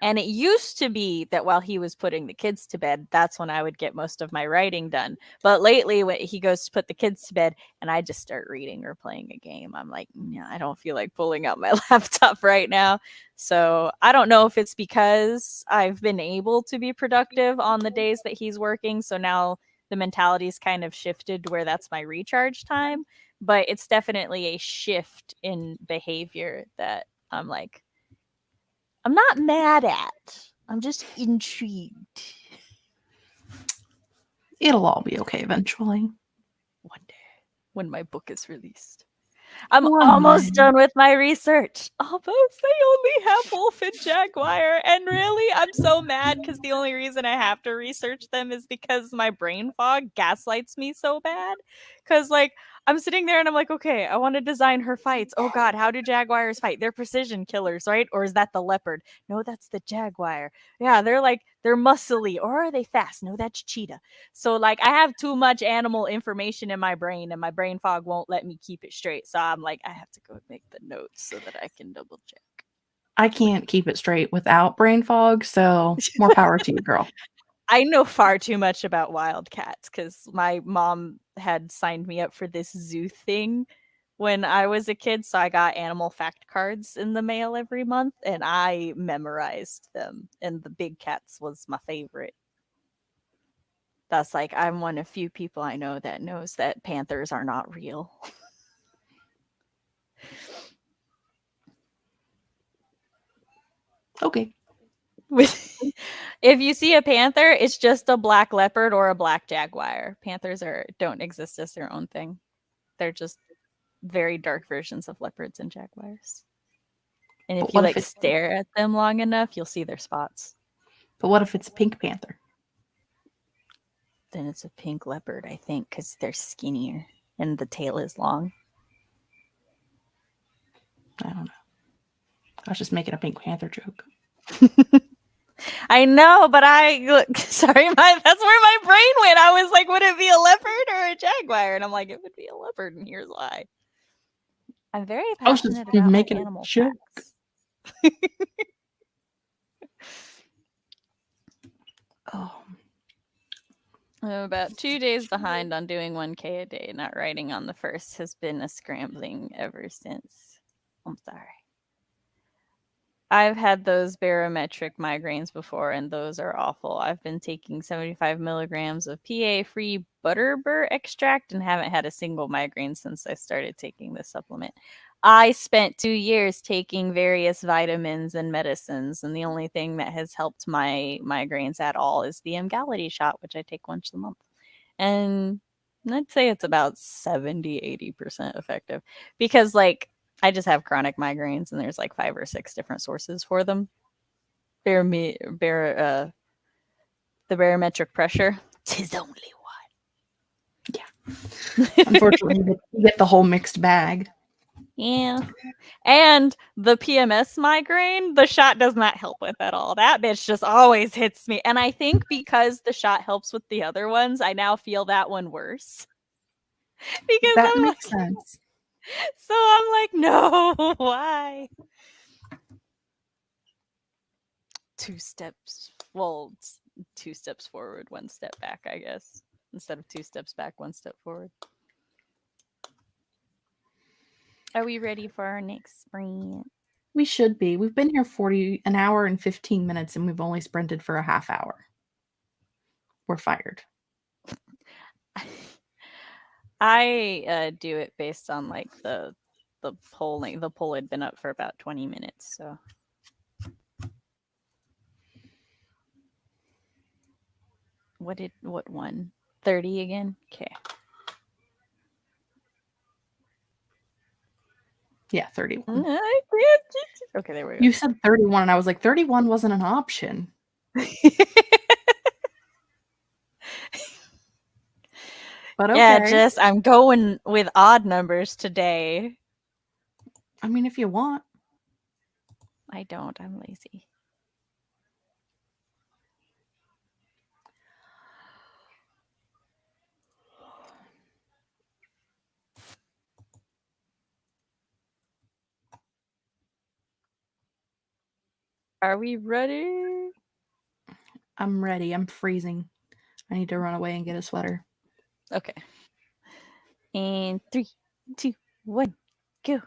And it used to be that while he was putting the kids to bed, that's when I would get most of my writing done. But lately, when he goes to put the kids to bed and I just start reading or playing a game, I'm like, yeah, I don't feel like pulling out my laptop right now. So I don't know if it's because I've been able to be productive on the days that he's working. So now the mentality's kind of shifted to where that's my recharge time. But it's definitely a shift in behavior that I'm like, I'm not mad at. I'm just intrigued. It'll all be okay eventually. One day, when my book is released. I'm almost done with my research. Almost. They only have wolf and jaguar. And really, I'm so mad because the only reason I have to research them is because my brain fog gaslights me so bad. Because, like, I'm sitting there and I'm like, okay, I want to design her fights. Oh, God, how do jaguars fight? They're precision killers, right? Or is that the leopard? No, that's the jaguar. Yeah, they're muscly. Or are they fast? No, that's cheetah. So, like, I have too much animal information in my brain and my brain fog won't let me keep it straight. So I'm like, I have to go make the notes so that I can double check. I can't keep it straight without brain fog, so more power to you, girl. I know far too much about wildcats because my mom had signed me up for this zoo thing when I was a kid. So I got animal fact cards in the mail every month and I memorized them. And the big cats was my favorite. That's like, I'm one of few people I know that knows that panthers are not real. Okay. If you see a panther, it's just a black leopard or a black jaguar. Panthers don't exist as their own thing. They're just very dark versions of leopards and jaguars. And if you like stare at them long enough, you'll see their spots. But what if it's a pink panther? Then it's a pink leopard, I think, because they're skinnier and the tail is long. I don't know. I was just making a Pink Panther joke. I know, but sorry, that's where my brain went. I was like, would it be a leopard or a jaguar? And I'm like, it would be a leopard, and here's why. I'm very passionate about making animal facts. Oh. I'm about 2 days behind on doing 1K a day. Not writing on the first has been a scrambling ever since. I'm sorry. I've had those barometric migraines before, and those are awful. I've been taking 75 milligrams of PA-free butterbur extract and haven't had a single migraine since I started taking this supplement. I spent 2 years taking various vitamins and medicines, and the only thing that has helped my migraines at all is the Emgality shot, which I take once a month. And I'd say it's about 70-80% effective because, like, I just have chronic migraines, and there's like 5 or 6 different sources for them. The barometric pressure, 'tis only one. Yeah. Unfortunately, you get the whole mixed bag. Yeah. And the PMS migraine, the shot does not help with at all. That bitch just always hits me. And I think because the shot helps with the other ones, I now feel that one worse. Because That I'm makes like, sense. so I'm like, no, why? 2 steps, well, 2 steps forward, 1 step back, I guess. Instead of 2 steps back, 1 step forward. Are we ready for our next sprint? We should be. We've been here an hour and 15 minutes, and we've only sprinted for a half hour. We're fired. I do it based on like the polling. The poll had been up for about 20 minutes, so what won? 30 again? Okay. Yeah, 31. Okay, there we go. You said 31, and I was like, 31 wasn't an option. But okay. Yeah, Jess, I'm going with odd numbers today. I mean, if you want. I don't. I'm lazy. Are we ready? I'm ready. I'm freezing. I need to run away and get a sweater. Okay. And 3, 2, 1, go.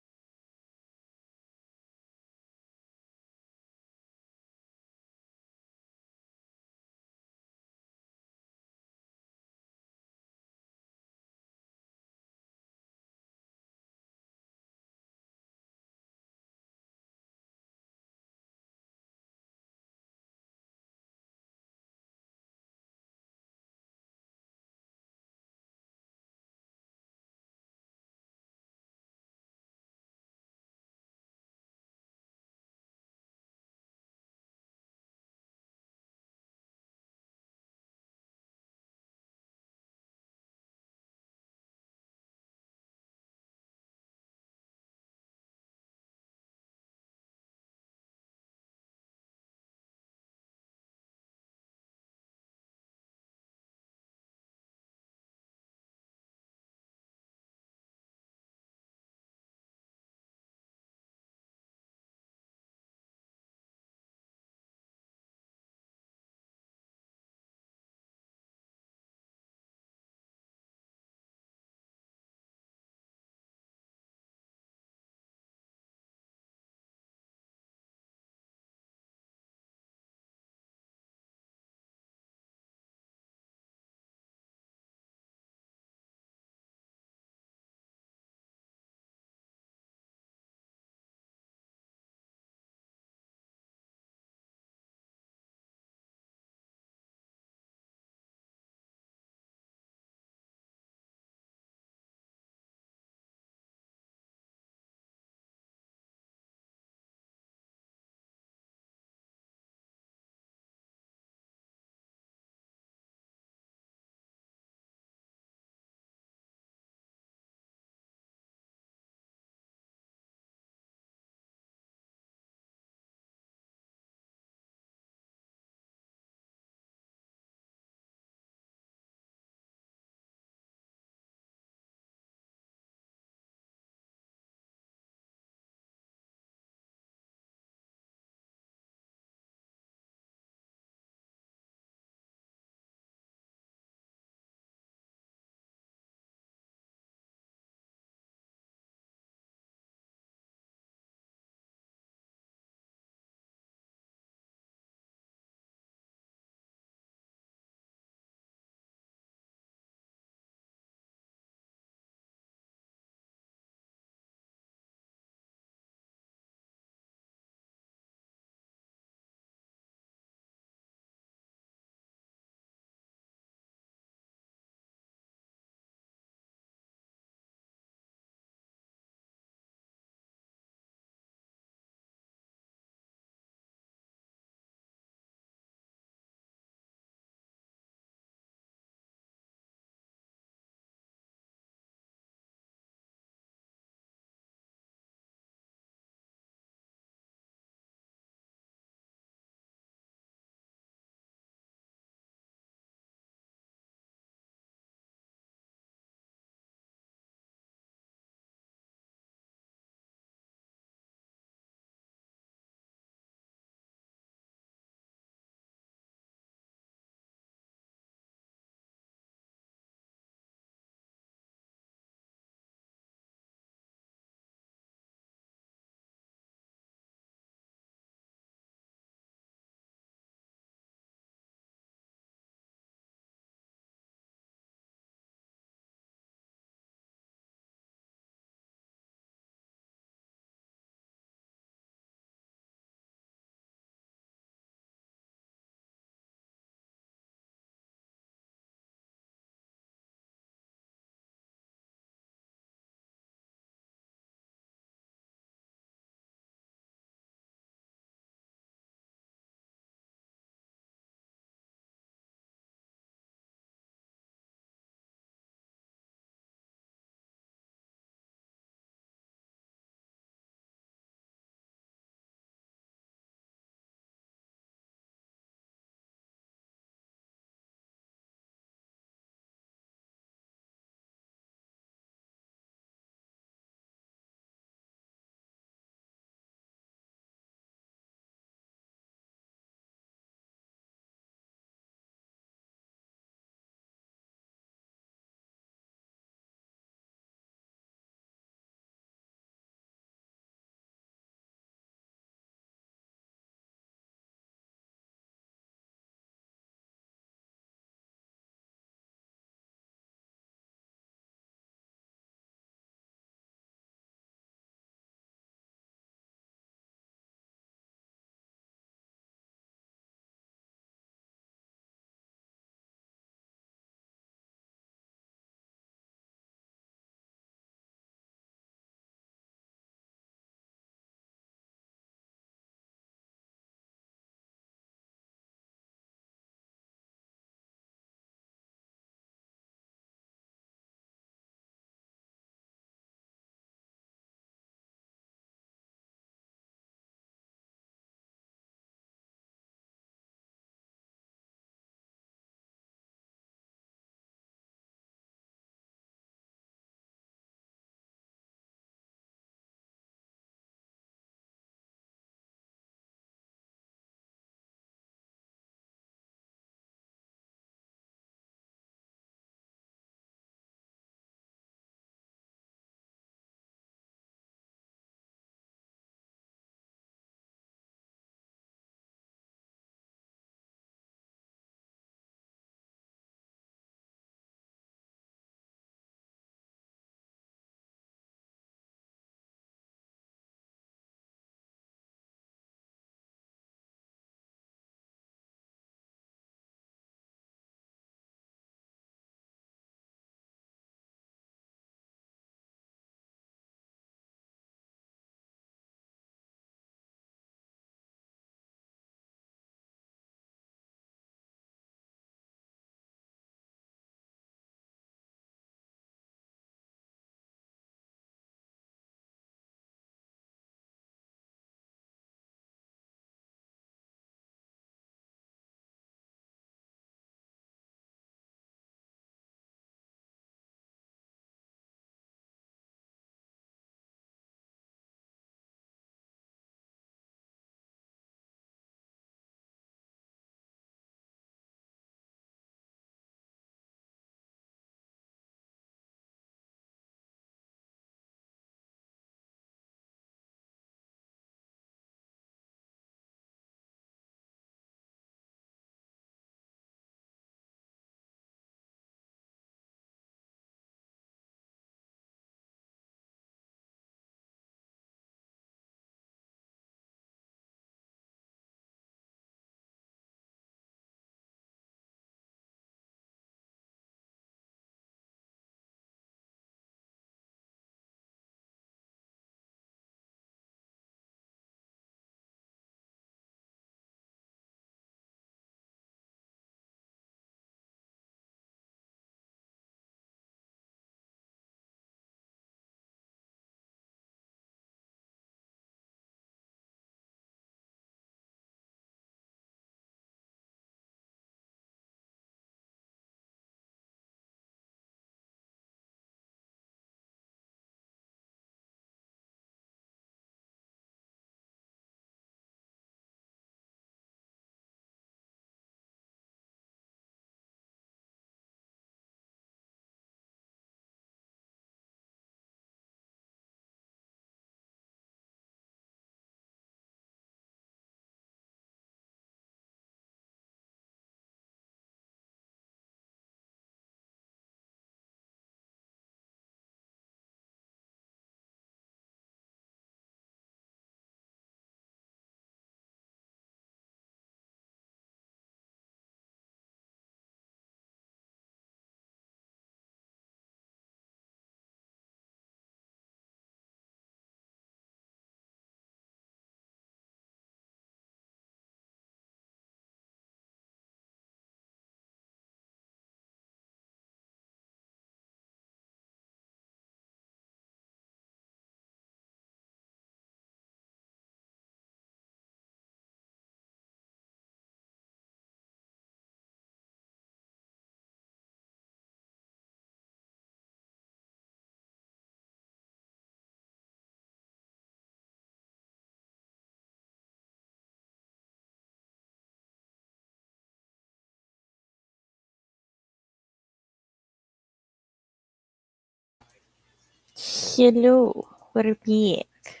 Hello, we're back.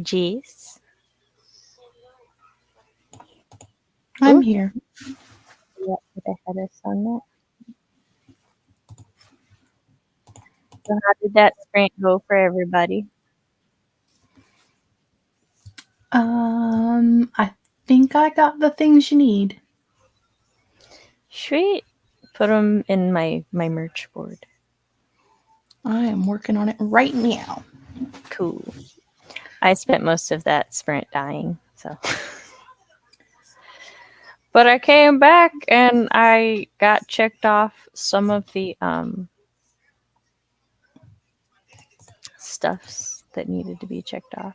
Jess? I'm Ooh. here. Yeah, I had us on that. So how did that sprint go for everybody? I think I got the things you need. Sweet. Put them in my merch board. I am working on it right now. Cool. I spent most of that sprint dying, so. But I came back and I got checked off some of the stuffs that needed to be checked off.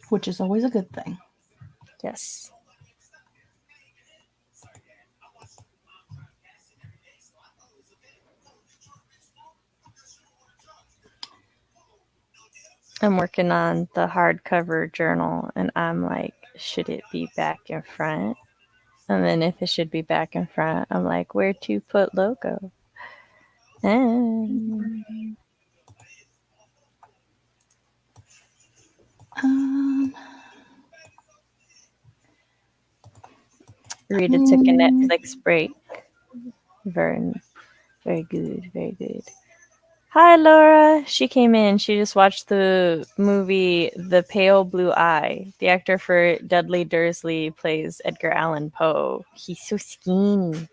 Which is always a good thing. Yes. I'm working on the hardcover journal and I'm like, should it be back in front? And then if it should be back in front, I'm like, where to put logo? Rita took a Netflix break. Very, very good, very good. Hi, Laura. She came in. She just watched the movie The Pale Blue Eye. The actor for Dudley Dursley plays Edgar Allan Poe. He's so skinny.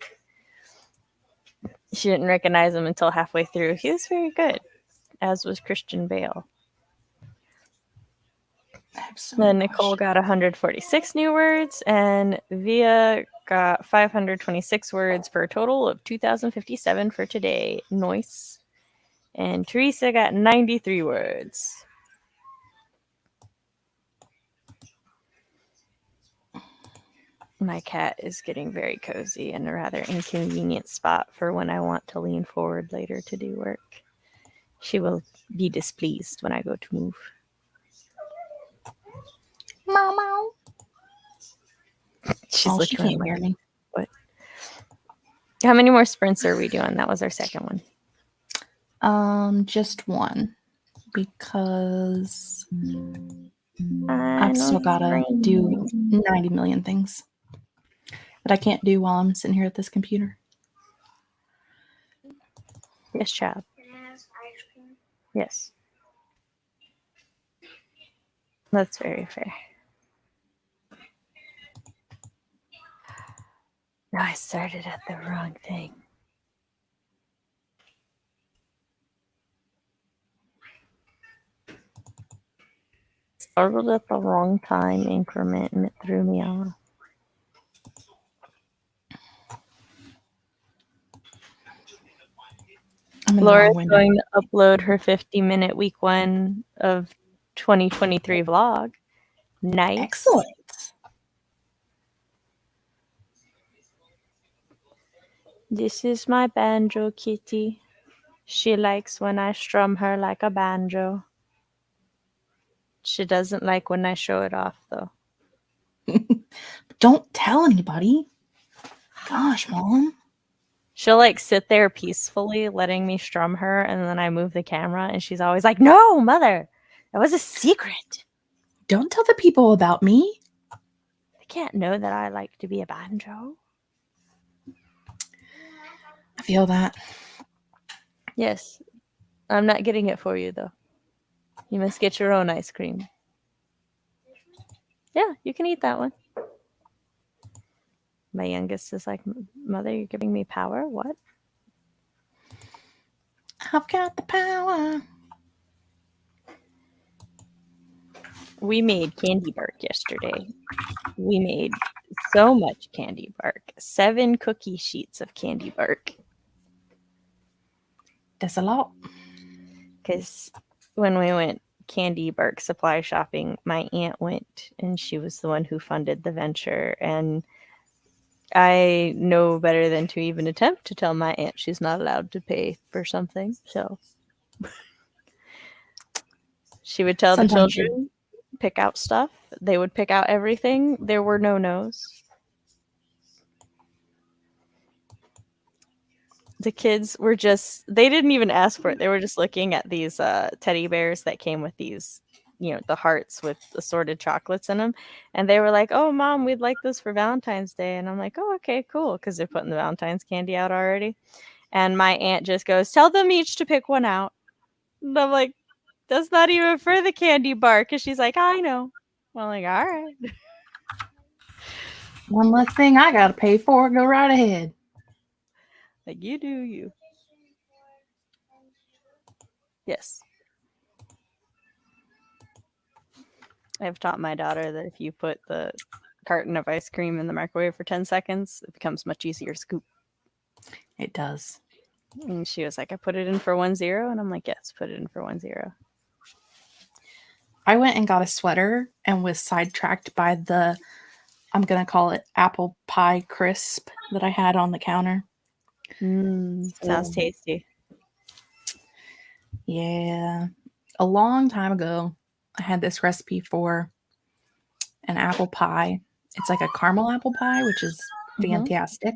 She didn't recognize him until halfway through. He was very good, as was Christian Bale. Then Nicole got 146 new words, and Via got 526 words for a total of 2,057 for today. Nice. And Teresa got 93 words. My cat is getting very cozy in a rather inconvenient spot for when I want to lean forward later to do work. She will be displeased when I go to move. Meow, meow. She's looking she can't like, hear me. What? How many more sprints are we doing? That was our second one. Just one. Because I've still gotta do 90 million things that I can't do while I'm sitting here at this computer. Yes, child. Yes. That's very fair. No, I started at the wrong thing. Started at the wrong time increment and it threw me off. Laura's going to upload her 50-minute week 1 of 2023 vlog. Nice. Excellent. This is my banjo kitty. She likes when I strum her like a banjo. She doesn't like when I show it off, though. Don't tell anybody. Gosh, Mom. She'll like sit there peacefully letting me strum her, and then I move the camera, and she's always like, "No, Mother, that was a secret. Don't tell the people about me. They can't know that I like to be a banjo." I feel that. Yes. I'm not getting it for you, though. You must get your own ice cream. Yeah, you can eat that one. My youngest is like, "Mother, you're giving me power? What?" I've got the power. We made candy bark yesterday. We made so much candy bark. 7 cookie sheets of candy bark. That's a lot. Because when we went candy bark supply shopping, my aunt went, and she was the one who funded the venture. And I know better than to even attempt to tell my aunt she's not allowed to pay for something. So she would tell the children, pick out stuff. They would pick out everything. There were no no's. The kids were just, they didn't even ask for it. They were just looking at these teddy bears that came with these, the hearts with assorted chocolates in them. And they were like, oh, Mom, we'd like this for Valentine's Day. And I'm like, oh, okay, cool. Because they're putting the Valentine's candy out already. And my aunt just goes, tell them each to pick one out. And I'm like, that's not even for the candy bar. Because she's like, I know. I'm like, all right. One less thing I got to pay for. Go right ahead. Like, you do you. Yes. I've taught my daughter that if you put the carton of ice cream in the microwave for 10 seconds, it becomes much easier to scoop. It does. And she was like, I put it in for 1-0. And I'm like, yes, put it in for 1-0. I went and got a sweater and was sidetracked by the, I'm going to call it apple pie crisp that I had on the counter. Sounds tasty. Yeah. A long time ago, I had this recipe for an apple pie. It's like a caramel apple pie, which is fantastic.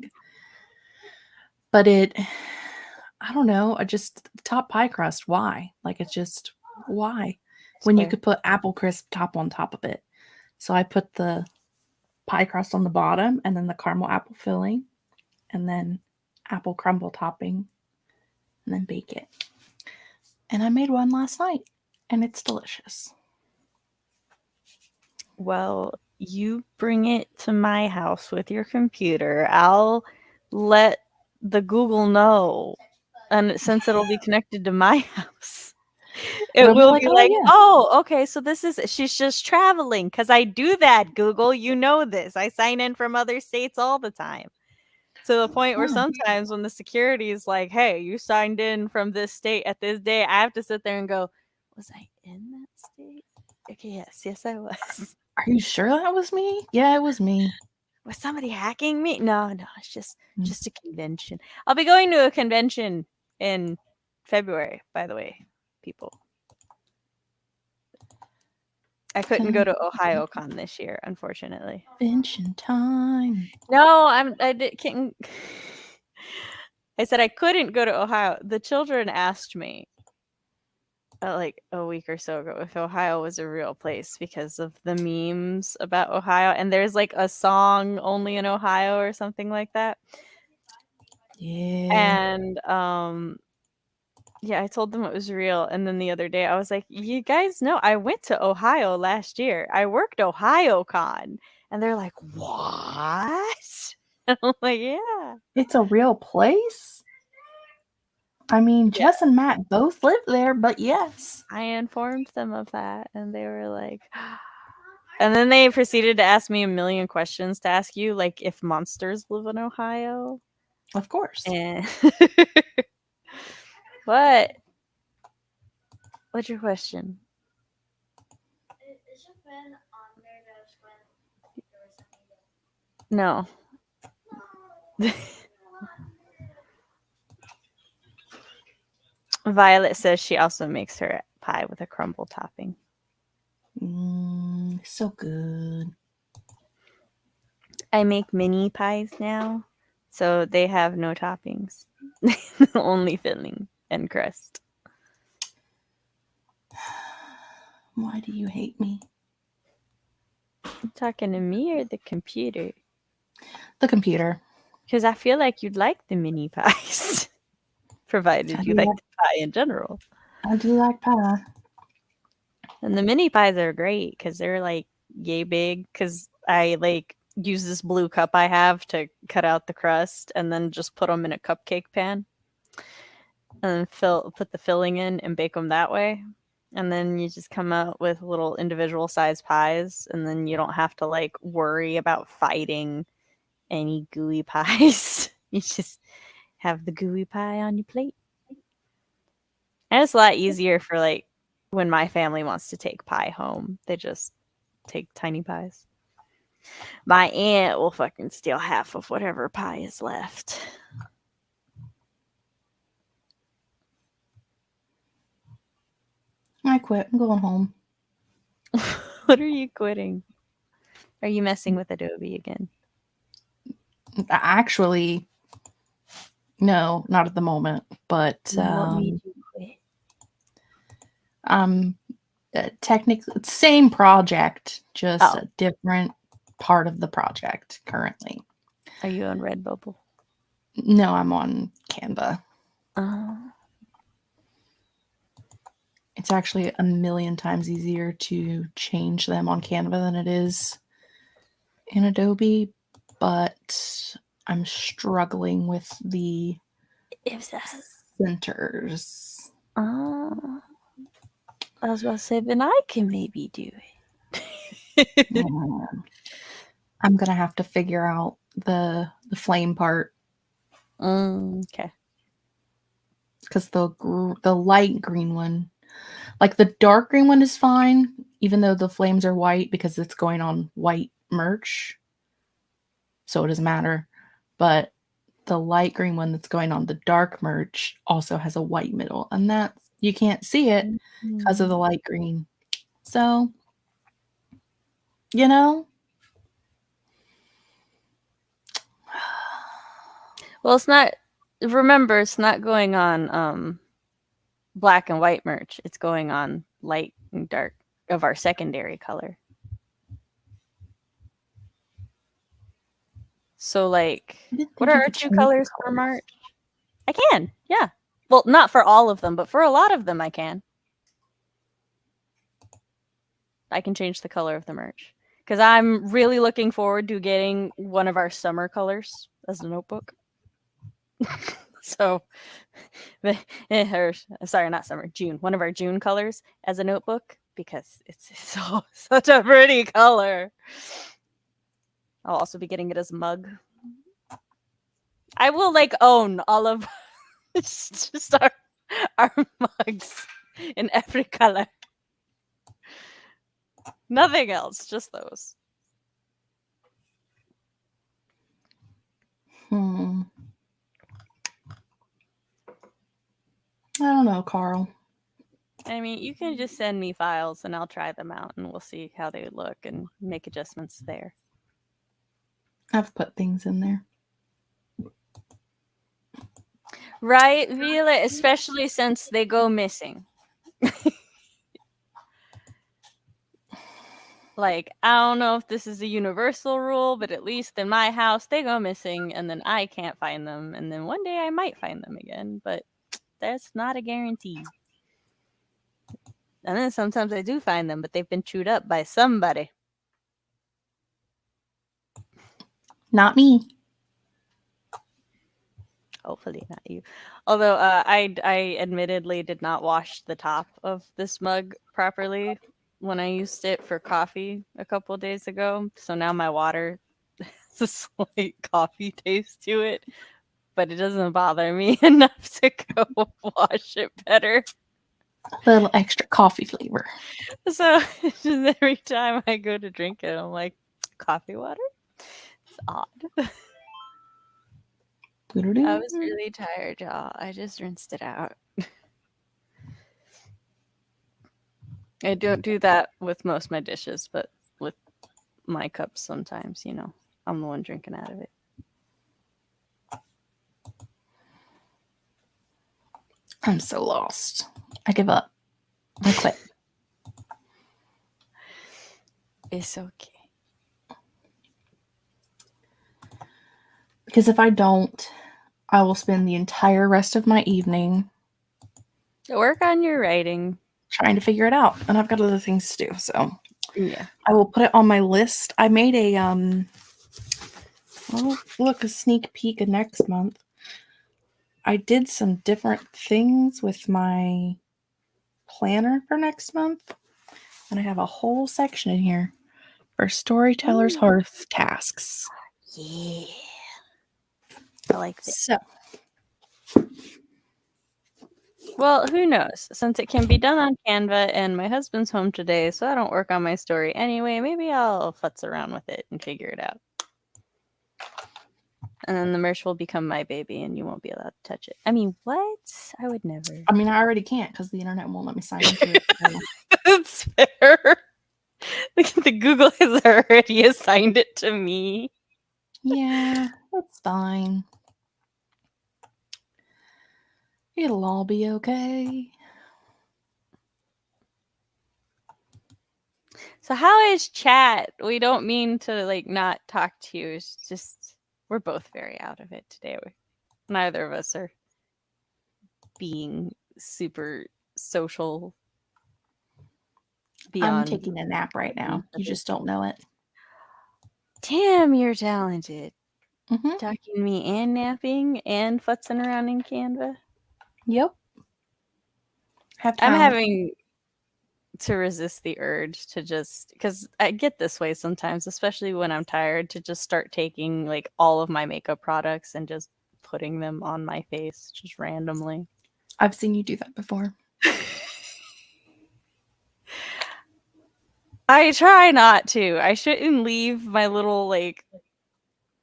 But I don't know, just top pie crust. Why? Like, it's just, why? When you could put apple crisp top on top of it. So I put the pie crust on the bottom and then the caramel apple filling and then apple crumble topping and then bake it. And I made one last night and it's delicious. Well, you bring it to my house with your computer. I'll let the Google know. And since it'll be connected to my house, it will be like, oh, okay, so this is, she's just traveling. Because I do that, Google. You know this. I sign in from other states all the time. To the point where sometimes when the security is like, hey, you signed in from this state at this day, I have to sit there and go, was I in that state? Okay, yes, I was. Are you sure that was me? Yeah, it was me. Was somebody hacking me? No, it's just a convention. I'll be going to a convention in February, by the way, people. I couldn't go to OhioCon this year, unfortunately. Convention time. No, can't. I said I couldn't go to Ohio. The children asked me like a week or so ago if Ohio was a real place because of the memes about Ohio. And there's like a song only in Ohio or something like that. Yeah. And yeah, I told them it was real. And then the other day I was like, you guys know I went to Ohio last year. I worked OhioCon. And they're like, what? And I'm like, yeah. It's a real place? I mean, Jess and Matt both live there, but yes. I informed them of that, and they were like, and then they proceeded to ask me a million questions to ask you, like if monsters live in Ohio. Of course. And what? What's your question? No. Violet says she also makes her pie with a crumble topping. So good. I make mini pies now, so they have no toppings, only filling and crust. Why do you hate me? You talking to me or the computer? The computer. Because I feel like you'd like the mini pies, provided you like the pie in general. I do like pie. And the mini pies are great because they're like yay big. Because I like use this blue cup I have to cut out the crust and then just put them in a cupcake pan and then put the filling in and bake them that way. And then you just come out with little individual size pies, and then you don't have to like worry about fighting any gooey pies. You just have the gooey pie on your plate. And it's a lot easier for like when my family wants to take pie home. They just take tiny pies. My aunt will fucking steal half of whatever pie is left. I quit. I'm going home. What are you quitting? Are you messing with Adobe again? Actually, no, not at the moment. But What made you quit? technically, same project, just Oh. a different part of the project currently. Are you on Redbubble? No, I'm on Canva. It's actually a million times easier to change them on Canva than it is in Adobe, but I'm struggling with the centers. I was about to say, then I can maybe do it. I'm gonna have to figure out the flame part. Okay. Because the light green one, like the dark green one, is fine, even though the flames are white because it's going on white merch, so it doesn't matter. But the light green one that's going on the dark merch also has a white middle, and that you can't see it because of the light green. So, you know. Well, it's not. Remember, it's not going on black and white merch. It's going on light and dark of our secondary color. So, like, what are our two colors for March? I can, yeah. Well, not for all of them, but for a lot of them, I can. I can change the color of the merch because I'm really looking forward to getting one of our summer colors as a notebook. So, or sorry, not summer, June. One of our June colors as a notebook because it's such a pretty color. I'll also be getting it as a mug. I will own all of just our mugs in every color. Nothing else, just those. I don't know, Carl. I mean, you can just send me files and I'll try them out and we'll see how they look and make adjustments there. I've put things in there. Right, Violet? Especially since they go missing. I don't know if this is a universal rule, but at least in my house, they go missing and then I can't find them. And then one day I might find them again, but that's not a guarantee. And then sometimes I do find them, but they've been chewed up by somebody. Not me. Hopefully not you. Although I admittedly did not wash the top of this mug properly when I used it for coffee a couple of days ago. So now my water has a slight coffee taste to it, but it doesn't bother me enough to go wash it better. A little extra coffee flavor. So just every time I go to drink it, I'm like, coffee water? It's odd. I was really tired, y'all. I just rinsed it out. I don't do that with most of my dishes, but with my cups sometimes, I'm the one drinking out of it. I'm so lost. I give up. I quit. It's okay. Because if I don't, I will spend the entire rest of my evening work on your writing, trying to figure it out, and I've got other things to do. So yeah, I will put it on my list. I made a a sneak peek of next month. I did some different things with my planner for next month, and I have a whole section in here for Storytellers Hearth tasks. Yeah, I like that. So, well, who knows? Since it can be done on Canva, and my husband's home today, so I don't work on my story anyway. Maybe I'll futz around with it and figure it out. And then the merch will become my baby and you won't be allowed to touch it. I mean, what? I would never. I mean, I already can't because the internet won't let me sign into it. So. That's fair. The Google has already assigned it to me. Yeah, that's fine. It'll all be okay. So how is chat? We don't mean to like not talk to you. It's just we're both very out of it today. Neither of us are being super social I'm beyond. taking a nap right now. You just don't know it. Damn, you're talented. Mm-hmm. Talking to me and napping and futzing around in Canva. Yep. Have I'm talent. having to resist the urge to just, because I get this way sometimes, especially when I'm tired, to just start taking like all of my makeup products and just putting them on my face just randomly. I've seen you do that before. I try not to. I shouldn't leave my little like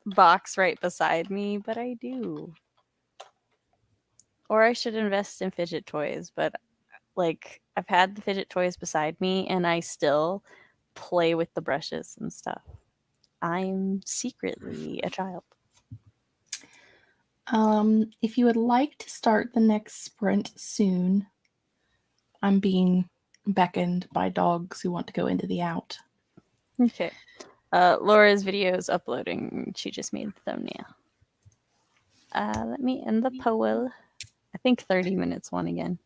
box right beside me, but I do. Or I should invest in fidget toys, but like I've had the fidget toys beside me and I still play with the brushes and stuff. I'm secretly a child. If you would like to start the next sprint soon, I'm being beckoned by dogs who want to go into the out. Okay. Laura's video is uploading. She just made the thumbnail. Let me end the poll. I think 30 minutes won again.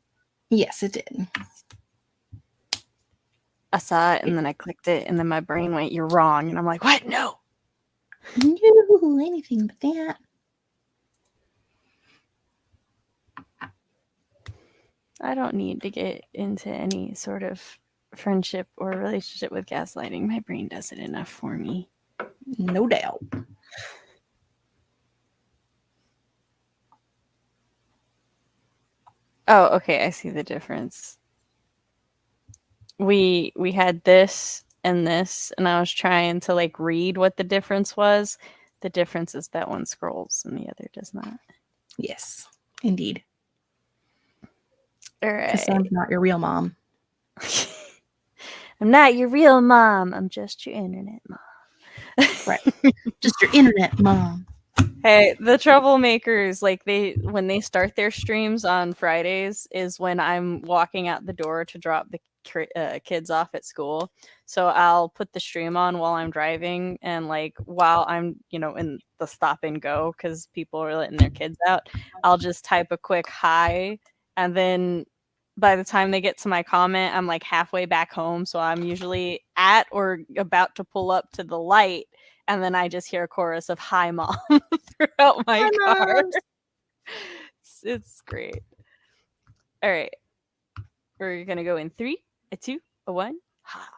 Yes, it did. I saw it and then I clicked it and then my brain went, "You're wrong." And I'm like, "What? No." No, anything but that. I don't need to get into any sort of friendship or relationship with gaslighting. My brain does it enough for me. No doubt. Oh, okay, I see the difference. We had this, and I was trying to like read what the difference was. The difference is that one scrolls and the other does not. Yes, indeed. All Because right. Sam's not your real mom. I'm not your real mom. I'm just your internet mom. Right. Just your internet mom. Hey, the troublemakers, like when they start their streams on Fridays is when I'm walking out the door to drop the kids off at school. So I'll put the stream on while I'm driving and like while I'm, in the stop and go because people are letting their kids out, I'll just type a quick hi and then by the time they get to my comment, I'm like halfway back home. So I'm usually at or about to pull up to the light and then I just hear a chorus of "Hi, Mom" throughout my car. It's great. All right, we're gonna go in 3, a 2, a 1. Ha.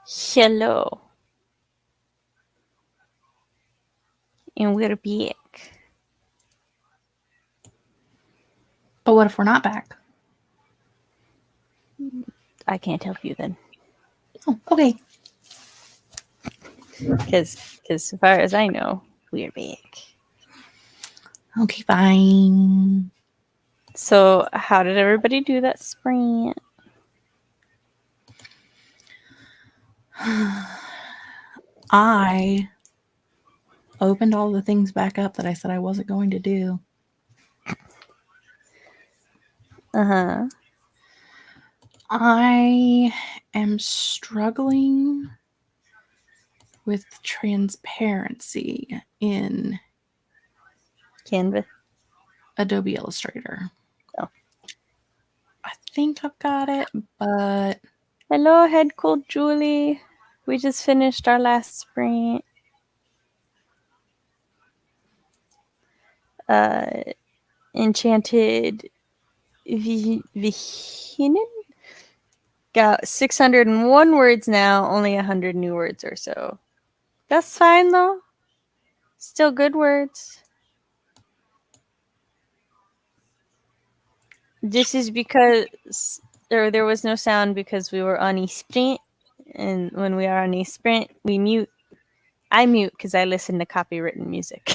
Hello. And we're back. But what if we're not back? I can't help you then. Oh, okay. Because as far as I know, we're back. Okay, fine. So, how did everybody do that sprint? I opened all the things back up that I said I wasn't going to do. Uh-huh. I am struggling with transparency in Canvas. Adobe Illustrator. Oh. I think I've got it, but... Hello, Head Cold Julie. We just finished our last sprint. Enchanted Vihinen got 601 words now, only 100 new words or so. That's fine though. Still good words. This is because there was no sound because we were on a sprint, and when we are on a sprint, we mute. I mute because I listen to copywritten music.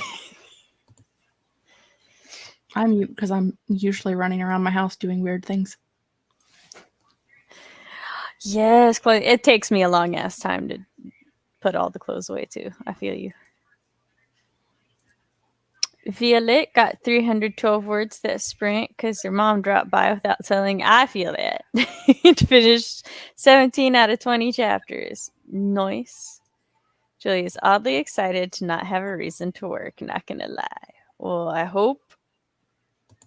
I mute because I'm usually running around my house doing weird things. Yes, Chloe. It takes me a long ass time to put all the clothes away too. I feel you. Violet got 312 words that sprint because her mom dropped by without telling. I feel that. Finished 17 out of 20 chapters. Nice. Julie is oddly excited to not have a reason to work, not gonna lie. Well, I hope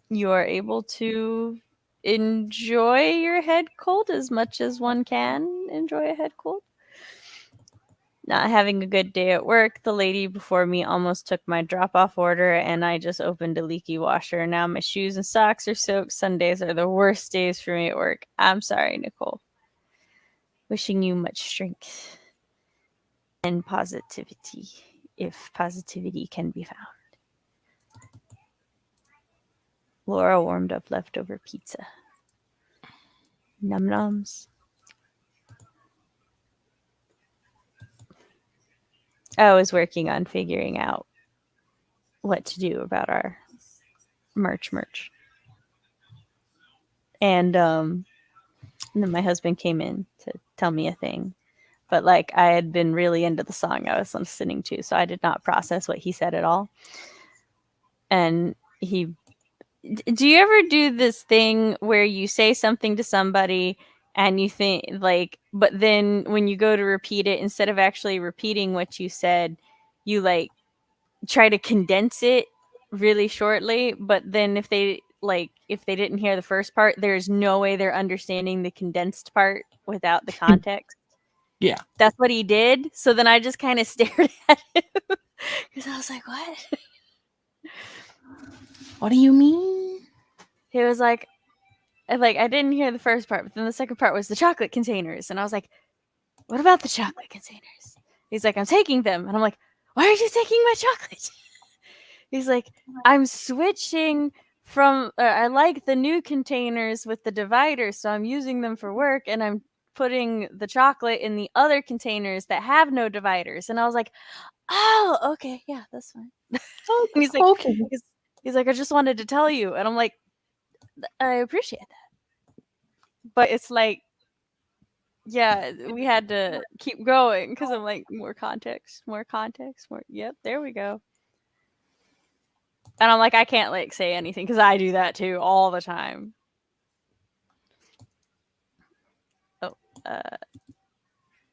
you are able to enjoy your head cold as much as one can enjoy a head cold. Not having a good day at work, the lady before me almost took my drop-off order and I just opened a leaky washer. Now my shoes and socks are soaked. Sundays are the worst days for me at work. I'm sorry, Nicole. Wishing you much strength and positivity, if positivity can be found. Laura warmed up leftover pizza. Num nums. I was working on figuring out what to do about our merch. And then my husband came in to tell me a thing. But like I had been really into the song I was listening to, so I did not process what he said at all. And do you ever do this thing where you say something to somebody and you think like, but then when you go to repeat it, instead of actually repeating what you said, you like try to condense it really shortly, but then if they didn't hear the first part, there's no way they're understanding the condensed part without the context. Yeah. That's what he did. So then I just kind of stared at him because I was like, what? What do you mean? He was like I didn't hear the first part, but then the second part was the chocolate containers. And I was like, what about the chocolate containers? He's like, I'm taking them. And I'm like, why are you taking my chocolate? He's like, I'm switching from, I like the new containers with the divider, so I'm using them for work, and I'm putting the chocolate in the other containers that have no dividers. And I was like, oh, okay, yeah, that's fine. Oh, And okay. he's like, I just wanted to tell you. And I'm like, I appreciate that. But it's like, yeah, we had to keep going because I'm like, more context. Yep, there we go. And I'm like, I can't like say anything because I do that too all the time. Oh,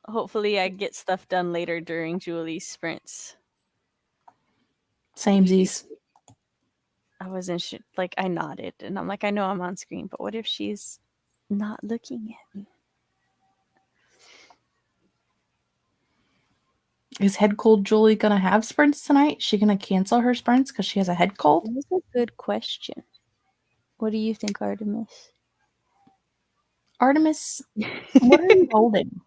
hopefully I get stuff done later during Julie's sprints. Samesies. I wasn't sure, like I nodded and I'm like, I know I'm on screen, but what if she's not looking at me? Is head cold Julie gonna have sprints tonight? She gonna cancel her sprints because she has a head cold? That's a good question. What do you think, Artemis? Artemis, what are you holding?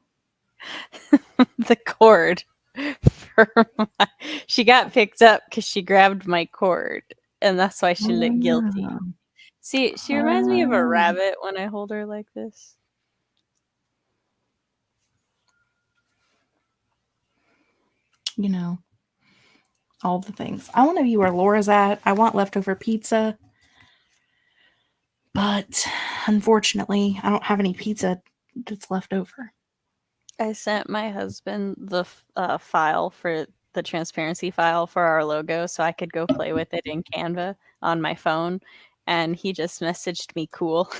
the cord for she got picked up because she grabbed my cord, and that's why she looked guilty. See, she reminds me of a rabbit when I hold her like this. You know, all the things. I want to be where Laura's at. I want leftover pizza. But unfortunately, I don't have any pizza that's left over. I sent my husband the file for the transparency file for our logo so I could go play with it in Canva on my phone, and he just messaged me cool.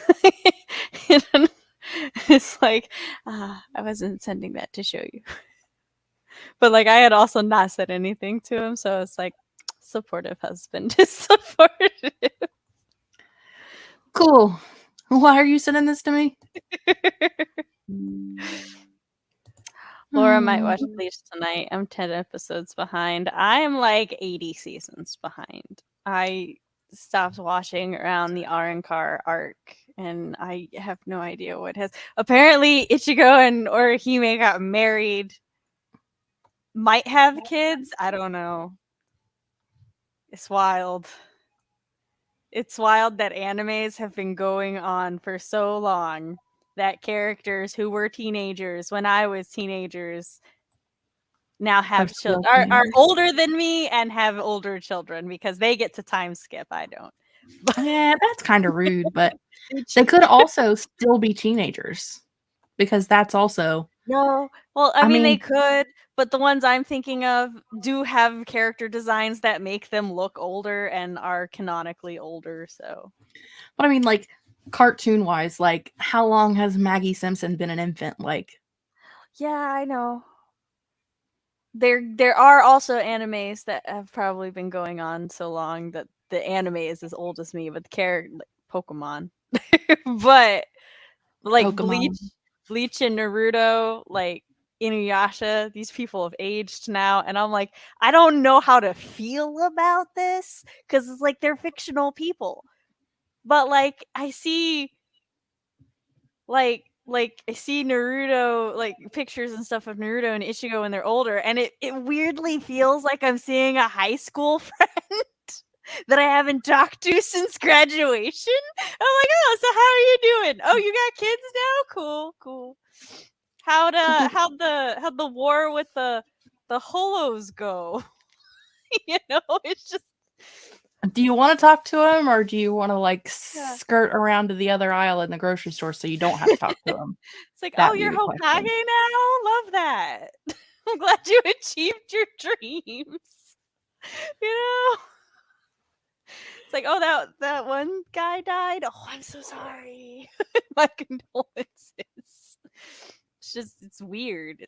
It's like, I wasn't sending that to show you. But like I had also not said anything to him, so it's like supportive husband is supportive. Cool. Why are you sending this to me? Laura might watch Bleach tonight. I'm 10 episodes behind. I am like 80 seasons behind. I stopped watching around the Arankar arc, and I have no idea what has. Apparently, Ichigo and Orihime got married. Might have kids. I don't know. It's wild. It's wild that animes have been going on for so long that characters who were teenagers when I was teenagers now have children, are older than me and have older children because they get to time skip. I don't. Yeah, that's kind of rude, but they could also still be teenagers because that's also. No. Well, I mean, they could, but the ones I'm thinking of do have character designs that make them look older and are canonically older, so. But I mean, like, cartoon-wise, like, how long has Maggie Simpson been an infant? Like, yeah, I know. There are also animes that have probably been going on so long that the anime is as old as me, but the character, like Pokemon, but like Pokemon. Bleach and Naruto, like Inuyasha, these people have aged now, and I'm like, I don't know how to feel about this because it's like they're fictional people, but like I see, like I see Naruto, like pictures and stuff of Naruto and Ichigo when they're older, and it weirdly feels like I'm seeing a high school friend that I haven't talked to since graduation. I'm like, oh, so how are you doing? Oh, you got kids now? Cool. How'd the war with the holos go? It's just. Do you want to talk to him, or do you want to like skirt around to the other aisle in the grocery store so you don't have to talk to him? It's like, oh, you're Hokage now? Love that. I'm glad you achieved your dreams. It's like, oh, that one guy died. Oh, I'm so sorry. My condolences. It's weird.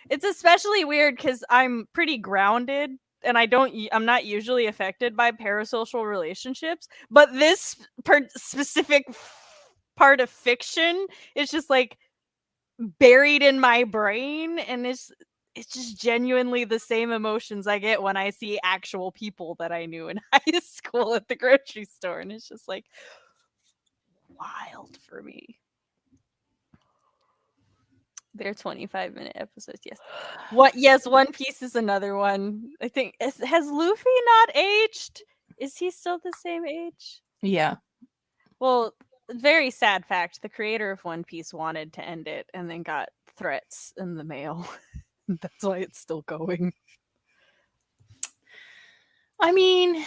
It's especially weird because I'm pretty grounded and I'm not usually affected by parasocial relationships, but this specific part of fiction is just like buried in my brain, and it's just genuinely the same emotions I get when I see actual people that I knew in high school at the grocery store, and it's just like wild for me. They're 25-minute episodes, yes. Yes, One Piece is another one. I think has Luffy not aged? Is he still the same age? Yeah. Well, very sad fact, the creator of One Piece wanted to end it and then got threats in the mail. That's why it's still going. I mean,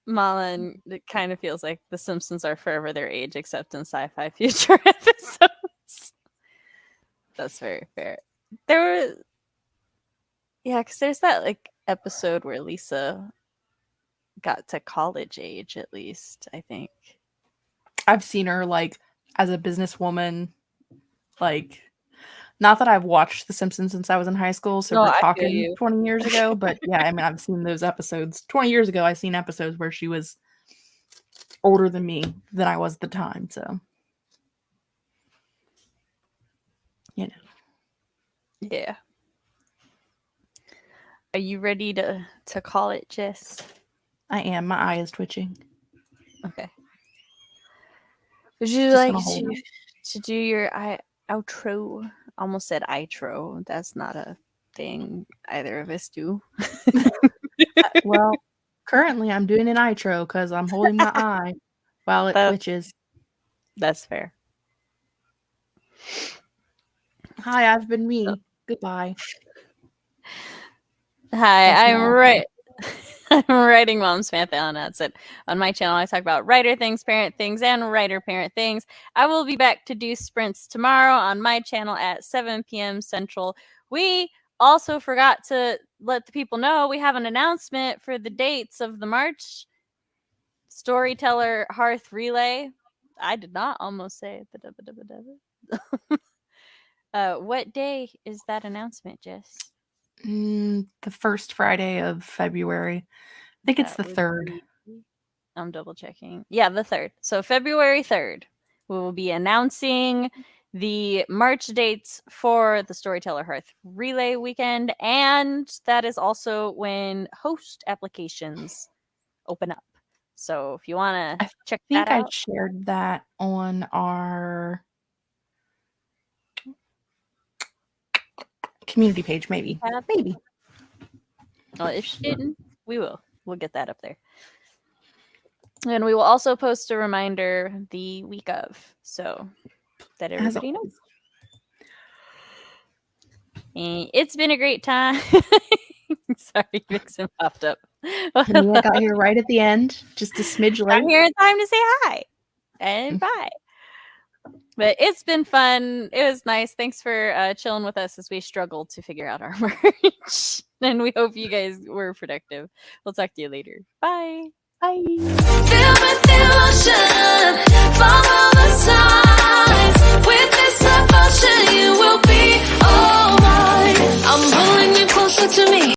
Malin, it kind of feels like The Simpsons are forever their age, except in sci-fi future episodes. That's very fair. Because there's that like episode where Lisa got to college age, at least, I think. I've seen her like as a businesswoman, like, not that I've watched The Simpsons since I was in high school, so we're talking 20 years ago, but yeah, I mean, I've seen those episodes. 20 years ago, I've seen episodes where she was older than me than I was at the time, so. You know. Yeah. Are you ready to call it, Jess? I am. My eye is twitching. Okay. Would you like to do your eye? outro. Almost said outro. That's not a thing either of us do. Well, currently I'm doing an outro because I'm holding my eye while it twitches. That's fair. Hi, I've been me. Goodbye. Hi, I'm writing mom Samantha on that. Said on my channel I talk about writer things, parent things, and writer parent things. I will be back to do sprints tomorrow on my channel at 7 p.m. Central. We also forgot to let the people know we have an announcement for the dates of the March Storyteller Hearth Relay. I did not almost say it. What day is that announcement, Jess? The first Friday of February. I think it's the 3rd. I'm double checking. Yeah, the 3rd. So February 3rd, we will be announcing the March dates for the Storyteller Hearth Relay Weekend, and that is also when host applications open up. So if you want to check that out. I shared that on our community page, maybe. Maybe. Well, if she didn't, we will. We'll get that up there. And we will also post a reminder the week of, so that everybody knows. And it's been a great time. Sorry, Vixen popped up. And I got here right at the end, just a smidge late. I'm here in time to say hi and bye. But it's been fun. It was nice. Thanks for chilling with us as we struggled to figure out our merch. And we hope you guys were productive. We'll talk to you later. Bye. Bye. Feel with emotion, follow the signs. With this devotion, you will be all mine. I'm pulling you closer to me.